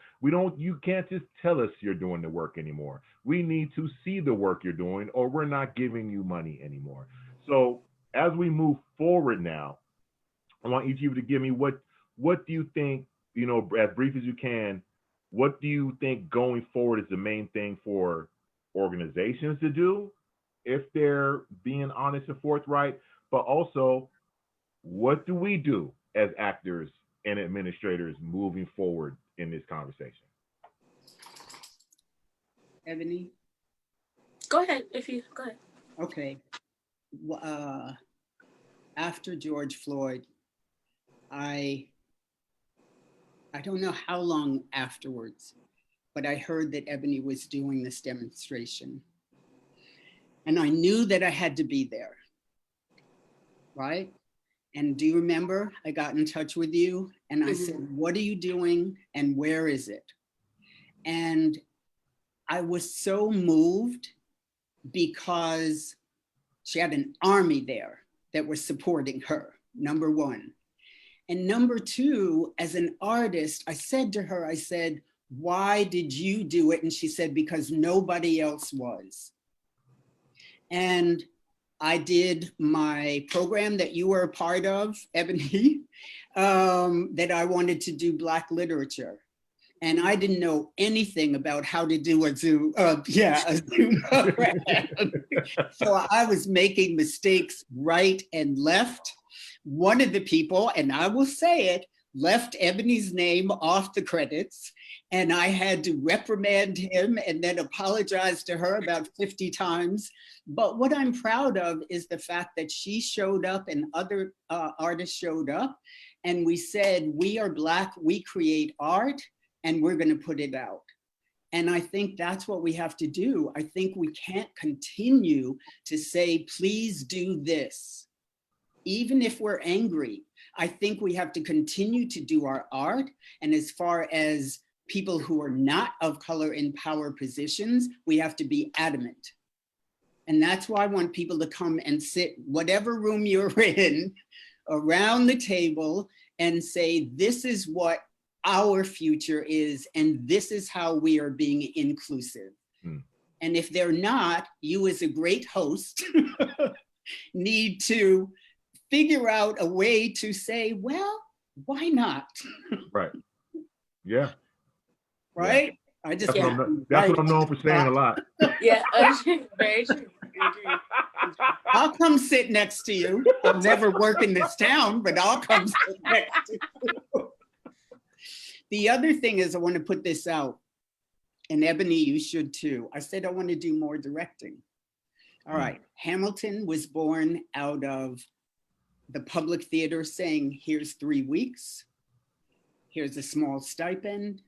You can't just tell us you're doing the work anymore. We need to see the work you're doing, or we're not giving you money anymore. So as we move forward now, I want each of you to give me what do you think, you know, as brief as you can, what do you think going forward is the main thing for organizations to do if they're being honest and forthright, but also what do we do as actors and administrators moving forward in this conversation? Ebony? Go ahead. Go ahead. Okay. After George Floyd, I don't know how long afterwards, but I heard that Ebony was doing this demonstration. And I knew that I had to be there, right? And do you remember, I got in touch with you and I said, what are you doing and where is it? And I was so moved because she had an army there that was supporting her, number one. And number two, as an artist, I said to her, I said, why did you do it? And she said, because nobody else was. And I did my program that you were a part of, Ebony, that I wanted to do Black literature. And I didn't know anything about how to do a Zoom program. So I was making mistakes right and left. One of the people, and I will say it, left Ebony's name off the credits, and I had to reprimand him and then apologize to her about 50 times. But what I'm proud of is the fact that she showed up and other artists showed up, and we said, we are Black, we create art, and we're gonna put it out. And I think that's what we have to do. I think we can't continue to say, please do this. Even if we're angry, I think we have to continue to do our art. And as far as people who are not of color in power positions, we have to be adamant. And that's why I want people to come and sit, whatever room you're in, around the table and say, this is what our future is, and this is how we are being inclusive. And if they're not, you as a great host need to figure out a way to say, well, why not? Right. Yeah. Right? Yeah. I just that's what I'm known for saying a lot. Yeah, very true. I'll come sit next to you. I'll never work in this town, but I'll come sit next to you. The other thing is, I want to put this out, and Ebony, you should too. I said I want to do more directing. All right, Hamilton was born out of the public theater saying, here's 3 weeks, here's a small stipend,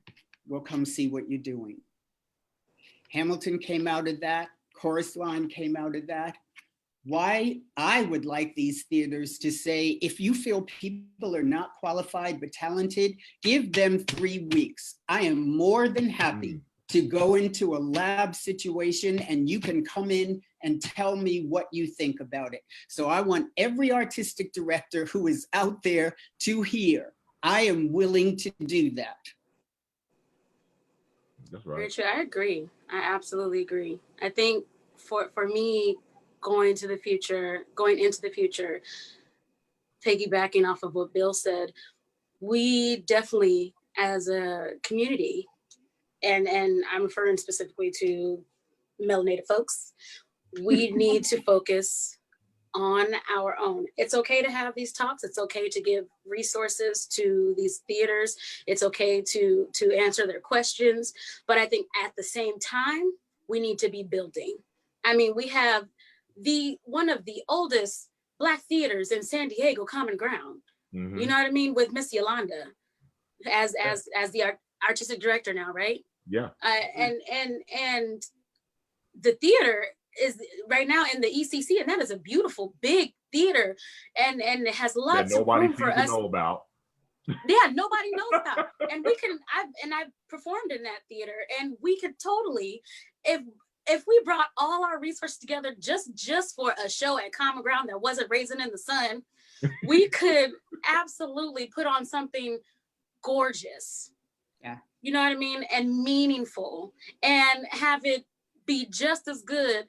we'll come see what you're doing. Hamilton came out of that, Chorus Line came out of that. Why I would like these theaters to say, if you feel people are not qualified but talented, give them 3 weeks. I am more than happy to go into a lab situation and you can come in and tell me what you think about it. So I want every artistic director who is out there to hear, I am willing to do that. That's right. Very true. I agree. I absolutely agree. I think for me, going into the future, piggybacking off of what Bill said, we definitely, as a community, and I'm referring specifically to melanated folks, we need to focus on our own. It's okay to have these talks. It's okay to give resources to these theaters. It's okay to answer their questions. But I think at the same time, we need to be building. I mean, we have one of the oldest Black theaters in San Diego, Common Ground. Mm-hmm. You know what I mean? With Miss Yolanda as the artistic director now, right? Yeah. And the theater is right now in the ECC, and that is a beautiful big theater, and it has lots of room for us. Know about. Yeah, nobody knows about. And I've performed in that theater, and we could totally, if we brought all our resources together just for a show at Common Ground that wasn't Raisin in the Sun, we could absolutely put on something gorgeous. Yeah. You know what I mean? And meaningful, and have it be just as good.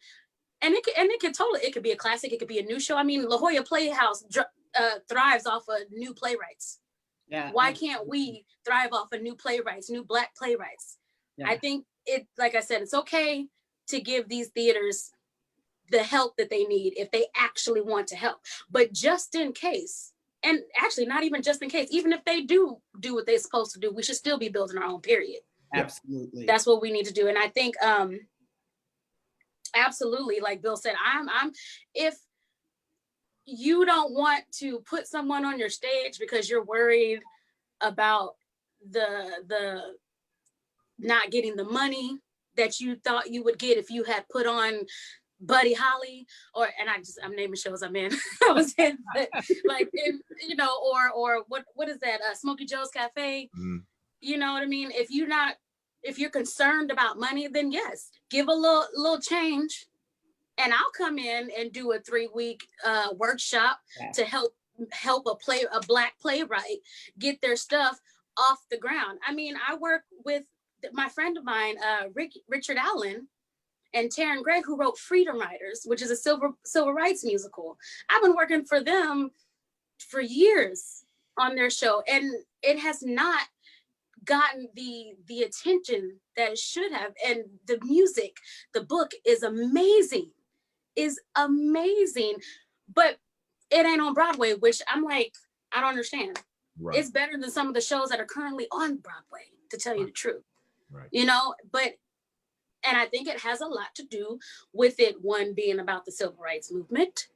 And it could be a classic, it could be a new show. I mean, La Jolla Playhouse thrives off of new playwrights. Yeah. Why can't we thrive off of new playwrights, new Black playwrights? Yeah. I think like I said, it's okay to give these theaters the help that they need if they actually want to help. But just in case, and actually not even just in case, even if they do what they're supposed to do, we should still be building our own, period. Absolutely. That's what we need to do. And I think absolutely, like Bill said, I'm if you don't want to put someone on your stage because you're worried about the not getting the money that you thought you would get if you had put on Buddy Holly, I'm naming shows I'm in. I was in, like, you know, or what is that? Smokey Joe's Cafe. Mm. You know what I mean? If you're concerned about money, then yes, give a little change, and I'll come in and do a 3-week workshop to help a Black playwright get their stuff off the ground. I mean, I work with my friend of mine, Richard Allen, and Taryn Gray, who wrote Freedom Riders, which is a civil rights musical. I've been working for them for years on their show, and it has not gotten the attention that it should have. And the music, the book is amazing, but it ain't on Broadway, which I'm like, I don't understand. Right. It's better than some of the shows that are currently on Broadway, to tell you the truth. Right. You know, and I think it has a lot to do with it, one being about the civil rights movement,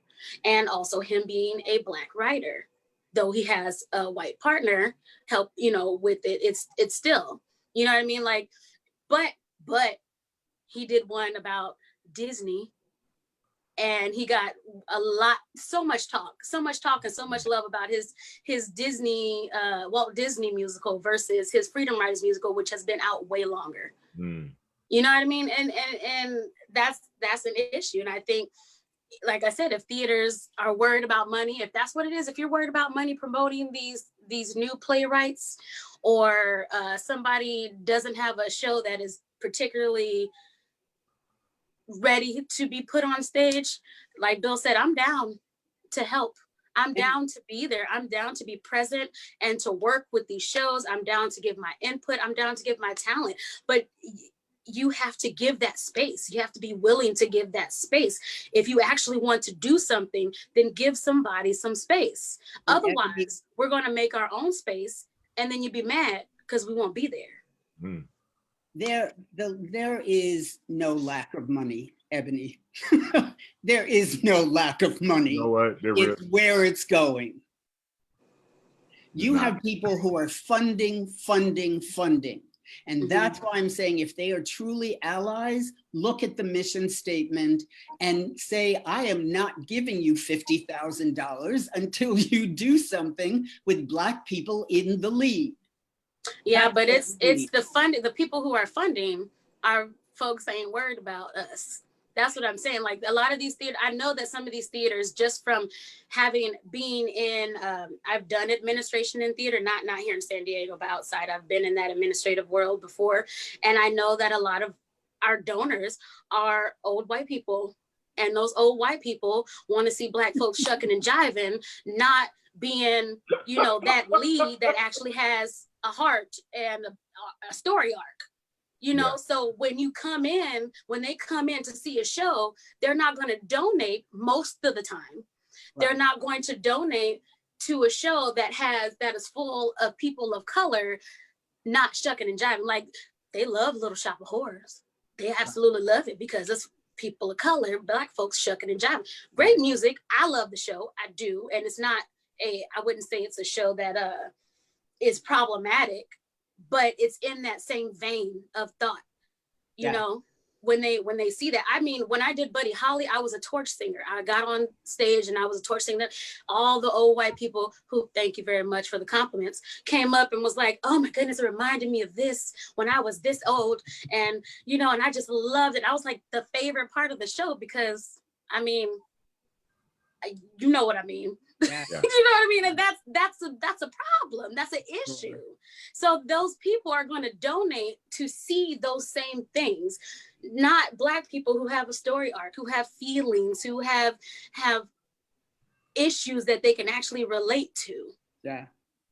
and also him being a Black writer. Though he has a white partner help, you know, with it, it's still, you know what I mean? Like, but he did one about Disney, and he got so much talk and so much love about his Disney, Walt Disney musical versus his Freedom Riders musical, which has been out way longer. Mm. You know what I mean? And that's an issue. And I think, like I said, if theaters are worried about money, if that's what it is, if you're worried about money promoting these new playwrights, or somebody doesn't have a show that is particularly ready to be put on stage, like Bill said, I'm down to help. I'm down to be there. I'm down to be present and to work with these shows. I'm down to give my input. I'm down to give my talent. But you have to give that space. You have to be willing to give that space. If you actually want to do something, then give somebody some space. Otherwise, we're going to make our own space, and then you'd be mad because we won't be there. Mm. There is no lack of money, Ebony. There is no lack of money. You know what? It's where it's going. You have people who are funding. And that's why I'm saying, if they are truly allies, look at the mission statement and say, I am not giving you $50,000 until you do something with Black people in the lead. Yeah, but it's the funding. The people who are funding, our folks ain't worried about us. That's what I'm saying. Like a lot of these theaters, I know that some of these theaters, just from being in, I've done administration in theater, not here in San Diego, but outside. I've been in that administrative world before. And I know that a lot of our donors are old white people. And those old white people want to see Black folks shucking and jiving, not being, that lead that actually has a heart and a story arc. So when they come in to see a show, they're not going to donate most of the time. Right. They're not going to donate to a show that is full of people of color, not shucking and jiving. Like, they love Little Shop of Horrors. They absolutely love it because it's people of color, Black folks shucking and jiving. Great music. I love the show. I do. And it's not I wouldn't say it's a show that is problematic, but it's in that same vein of thought, you know, when they see that. I mean, when I did Buddy Holly, I was a torch singer. I got on stage and I was a torch singer. All the old white people, who, thank you very much for the compliments, came up and was like, oh my goodness, it reminded me of this when I was this old. And, and I just loved it. I was like the favorite part of the show because, I mean, you know what I mean. Yeah. You know what I mean? And that's a problem. That's an issue. Sure. So those people are going to donate to see those same things, not Black people who have a story arc, who have feelings, who have issues that they can actually relate to. Yeah.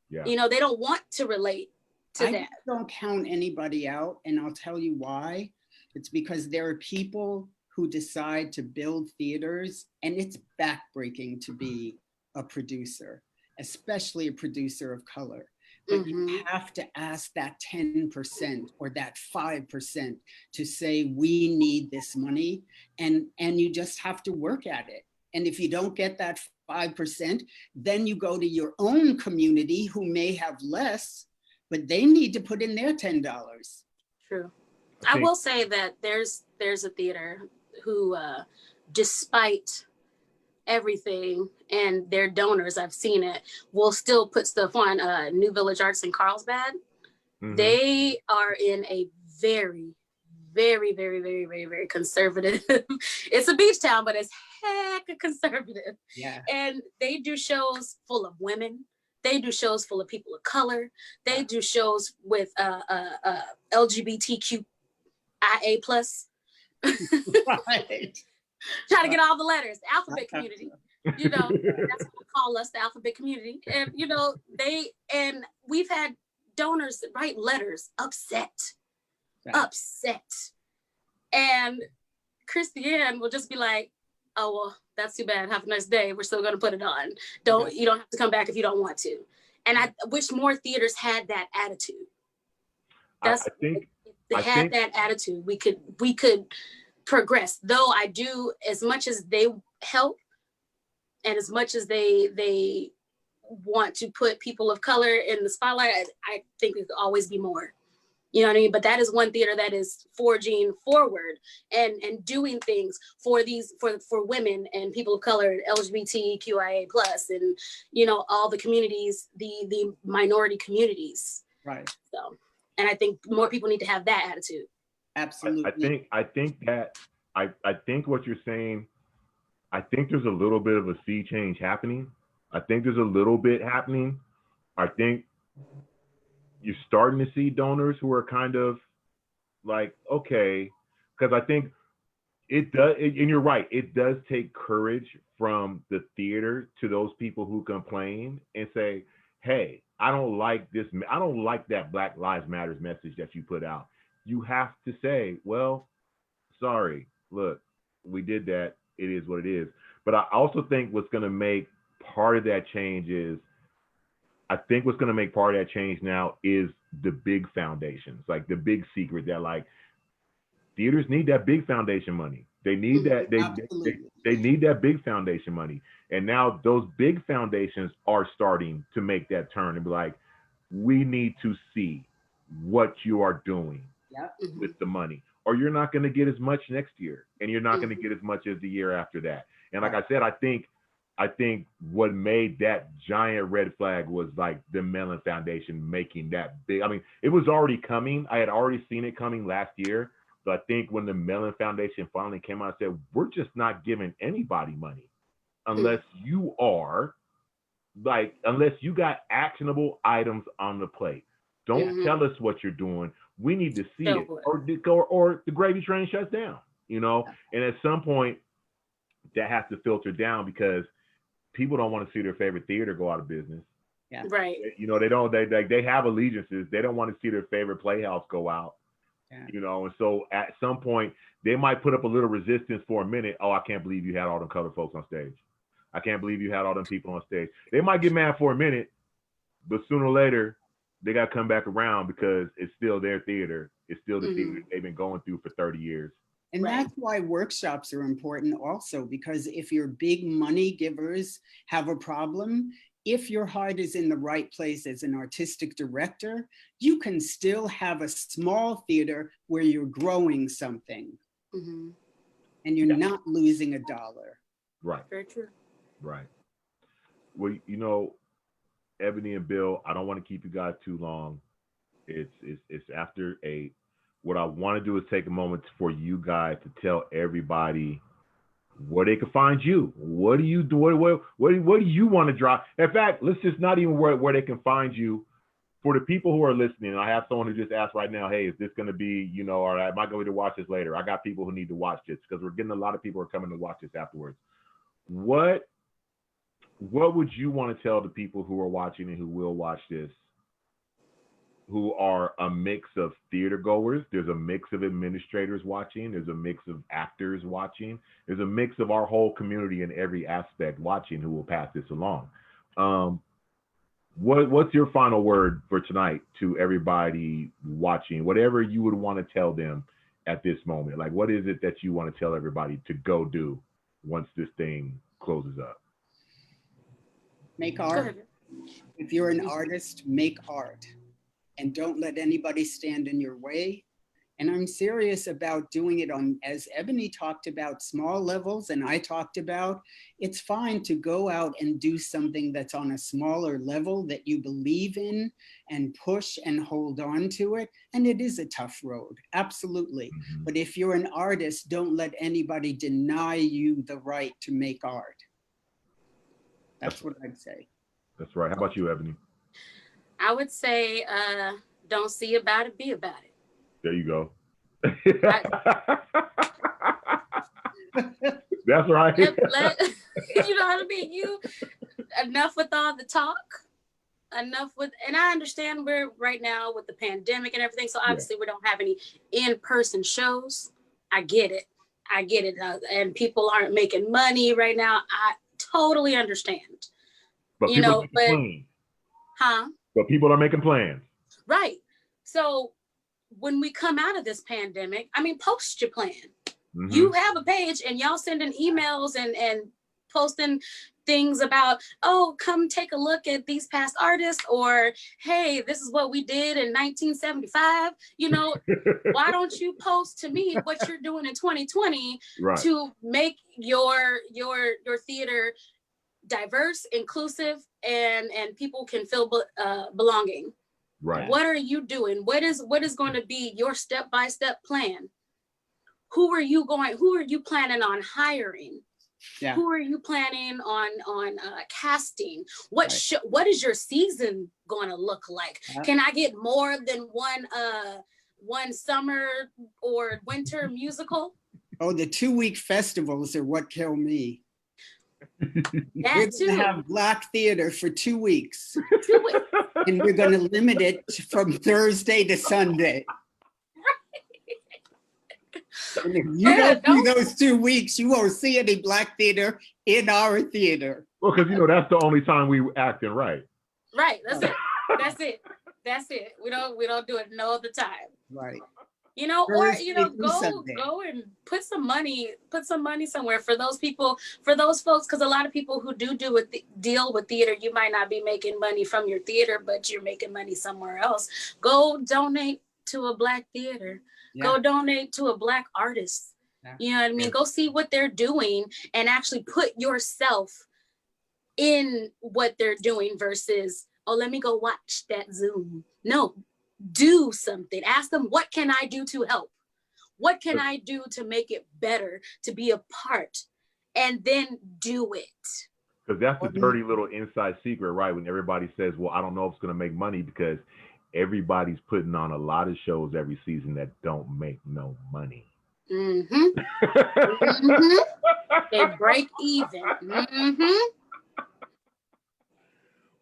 They don't want to relate to that. I don't count anybody out, and I'll tell you why. It's because there are people who decide to build theaters, and it's backbreaking to be a producer, especially a producer of color. But you have to ask that 10% or that 5% to say, we need this money, and you just have to work at it. And if you don't get that 5%, then you go to your own community who may have less, but they need to put in their $10. True. I will say that there's a theater who, despite everything and their donors, I've seen it, will still put stuff on New Village Arts in Carlsbad. They are in a very, very, very, very, very, very conservative. It's a beach town, but it's heck conservative. Yeah. And they do shows full of women. They do shows full of people of color. They do shows with LGBTQIA+. Right. Try to get all the letters, alphabet community. That's what we call us, the alphabet community. And and we've had donors write letters upset. And Christiane will just be like, oh, well, that's too bad. Have a nice day. We're still gonna put it on. You don't have to come back if you don't want to. And I wish more theaters had that attitude. I think that attitude, we could progress. Though I do, as much as they help and as much as they want to put people of color in the spotlight, I think it could always be more. You know what I mean? But that is one theater that is forging forward and doing things for women and people of color, LGBTQIA+, and all the communities, the minority communities. Right. So, and I think more people need to have that attitude. Absolutely. I think what you're saying, I think there's a little bit of a sea change happening. I think there's a little bit happening. I think you're starting to see donors who are kind of like, okay, because I think it does, and you're right, it does take courage from the theater to those people who complain and say, hey, I don't like this. I don't like that Black Lives Matters message that you put out. You have to say, well, sorry, look, we did that. It is what it is. But I also think what's going to make part of that change is, I think what's going to make part of that change now is the big foundations, like the big secret that like theaters need that big foundation money. They need that. They need that big foundation money. And now those big foundations are starting to make that turn and be like, we need to see what you are doing with the money, or you're not going to get as much next year, and you're not going to get as much as the year after that. And like I said, I think what made that giant red flag was like the Mellon Foundation making that big. I mean, it was already coming. I had already seen it coming last year, So I think when the Mellon Foundation finally came out and said, we're just not giving anybody money unless you are unless you got actionable items on the plate. Don't tell us what you're doing. We need to see it, or the gravy train shuts down, And at some point, that has to filter down because people don't want to see their favorite theater go out of business. Yeah. Right. They have allegiances. They don't want to see their favorite playhouse go out. Yeah. And so at some point, they might put up a little resistance for a minute. Oh, I can't believe you had all them colored folks on stage. I can't believe you had all them people on stage. They might get mad for a minute, but sooner or later, they got to come back around because it's still their theater. It's still the theater they've been going through for 30 years. And that's why workshops are important also, because if your big money givers have a problem, if your heart is in the right place as an artistic director, you can still have a small theater where you're growing something and you're not losing a dollar. Right. Very true. Right. Well, Ebony and Bill, I don't want to keep you guys too long. It's after 8. What I want to do is take a moment for you guys to tell everybody where they can find you. What do you do? What do you want to drop? In fact, let's just not even where they can find you. For the people who are listening, I have someone who just asked right now, hey, is this going to be, or am I going to watch this later? I got people who need to watch this because we're getting a lot of people who are coming to watch this afterwards. What would you want to tell the people who are watching and who will watch this, who are a mix of theater goers? There's a mix of administrators watching. There's a mix of actors watching. There's a mix of our whole community in every aspect watching who will pass this along. What's your final word for tonight to everybody watching? Whatever you would want to tell them at this moment. Like, what is it that you want to tell everybody to go do once this thing closes up? Make art. If you're an artist, make art. And don't let anybody stand in your way. And I'm serious about doing it on, as Ebony talked about, small levels, and I talked about, it's fine to go out and do something that's on a smaller level that you believe in and push and hold on to it. And it is a tough road, absolutely. But if you're an artist, don't let anybody deny you the right to make art. That's what I'd say. That's right. How about you, Ebony? I would say, don't see about it, be about it. There you go. That's right. You know what I mean? Enough with all the talk. Enough with, and I understand we're right now with the pandemic and everything. So obviously we don't have any in-person shows. I get it. And people aren't making money right now. I totally understand. But But people are making plans. Right. So when we come out of this pandemic, post your plan. You have a page and y'all sending emails and posting things about, oh, come take a look at these past artists, or, hey, this is what we did in 1975. Why don't you post to me what you're doing in 2020 to make your theater diverse, inclusive, and people can feel belonging. Right. What are you doing? What is going to be your step-by-step plan? Who are you planning on hiring? Yeah. Who are you planning on casting? What is your season going to look like? Can I get more than one summer or winter musical? Oh, the 2-week festivals are what kill me. We're going to have Black theater for 2 weeks. 2 weeks. And we're going to limit it from Thursday to Sunday. And if you don't do those 2 weeks, you won't see any Black theater in our theater. Well, because that's the only time we acting right. Right. That's it. We don't do it no other time. Right. Go and put some money somewhere for those people, for those folks, because a lot of people who deal with theater, you might not be making money from your theater, but you're making money somewhere else. Go donate to a Black theater. Yeah. Go donate to a Black artist. Yeah. You know what I mean? Yeah. Go see what they're doing and actually put yourself in what they're doing versus, oh, let me go watch that Zoom. No. Do something. Ask them, what can I do to help? What can I do to make it better, to be a part, and then do it? Because that's the dirty little inside secret, right? When everybody says, well, I don't know if it's going to make money, because everybody's putting on a lot of shows every season that don't make no money. Mm-hmm. Mm-hmm. They break even. Mm-hmm.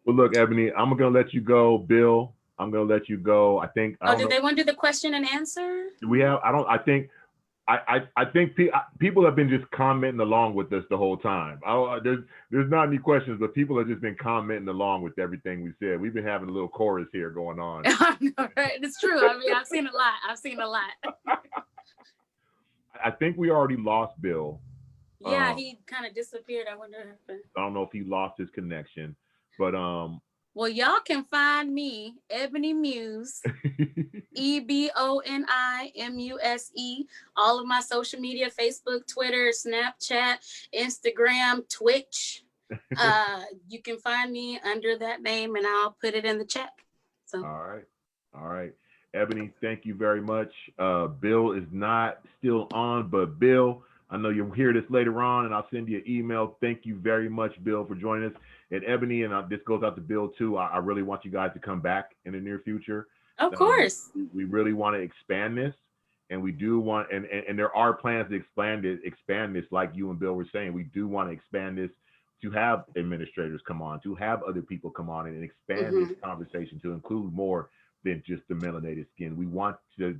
Well, look, Ebony, I'm going to let you go. Bill, I'm going to let you go. I think. Do they want to do the question and answer? I think people have been just commenting along with us the whole time. There's not any questions, but people have just been commenting along with everything we said. We've been having a little chorus here going on. Right? It's true. I mean, I've seen a lot. I think we already lost Bill. Yeah, he kind of disappeared. I wonder what happened. I don't know if he lost his connection, but well, y'all can find me, Ebony Muse, EBONIMUSE, all of my social media, Facebook, Twitter, Snapchat, Instagram, Twitch. You can find me under that name, and I'll put it in the chat. So. All right. Ebony, thank you very much. Bill is not still on, but Bill, I know you'll hear this later on, and I'll send you an email. Thank you very much, Bill, for joining us. And Ebony, and this goes out to Bill too. I really want you guys to come back in the near future. Of course. We really want to expand this, and we do want, and there are plans to expand this, like you and Bill were saying. We do want to expand this to have administrators come on, to have other people come on and expand this conversation to include more than just the melanated skin. We want this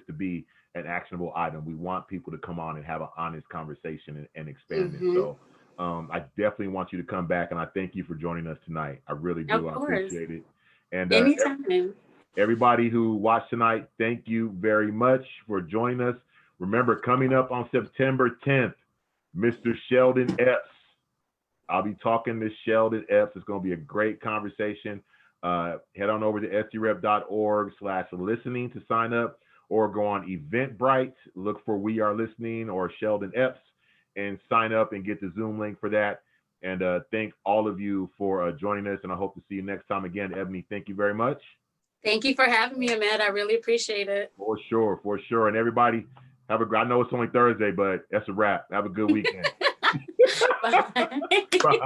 to be an actionable item. We want people to come on and have an honest conversation and expand it. So I definitely want you to come back, and I thank you for joining us tonight. I really do. I appreciate it. And anytime. Everybody who watched tonight, thank you very much for joining us. Remember, coming up on September 10th, Mr. Sheldon Epps. I'll be talking to Sheldon Epps. It's going to be a great conversation. Head on over to sdrep.org/listening to sign up, or go on Eventbrite, look for We Are Listening or Sheldon Epps, and sign up and get the Zoom link for that. And thank all of you for joining us, and I hope to see you next time again. Ebony, thank you very much. Thank you for having me, Ahmed. I really appreciate it. For sure. And everybody, have a great, I know it's only Thursday, but that's a wrap. Have a good weekend. Bye. Bye.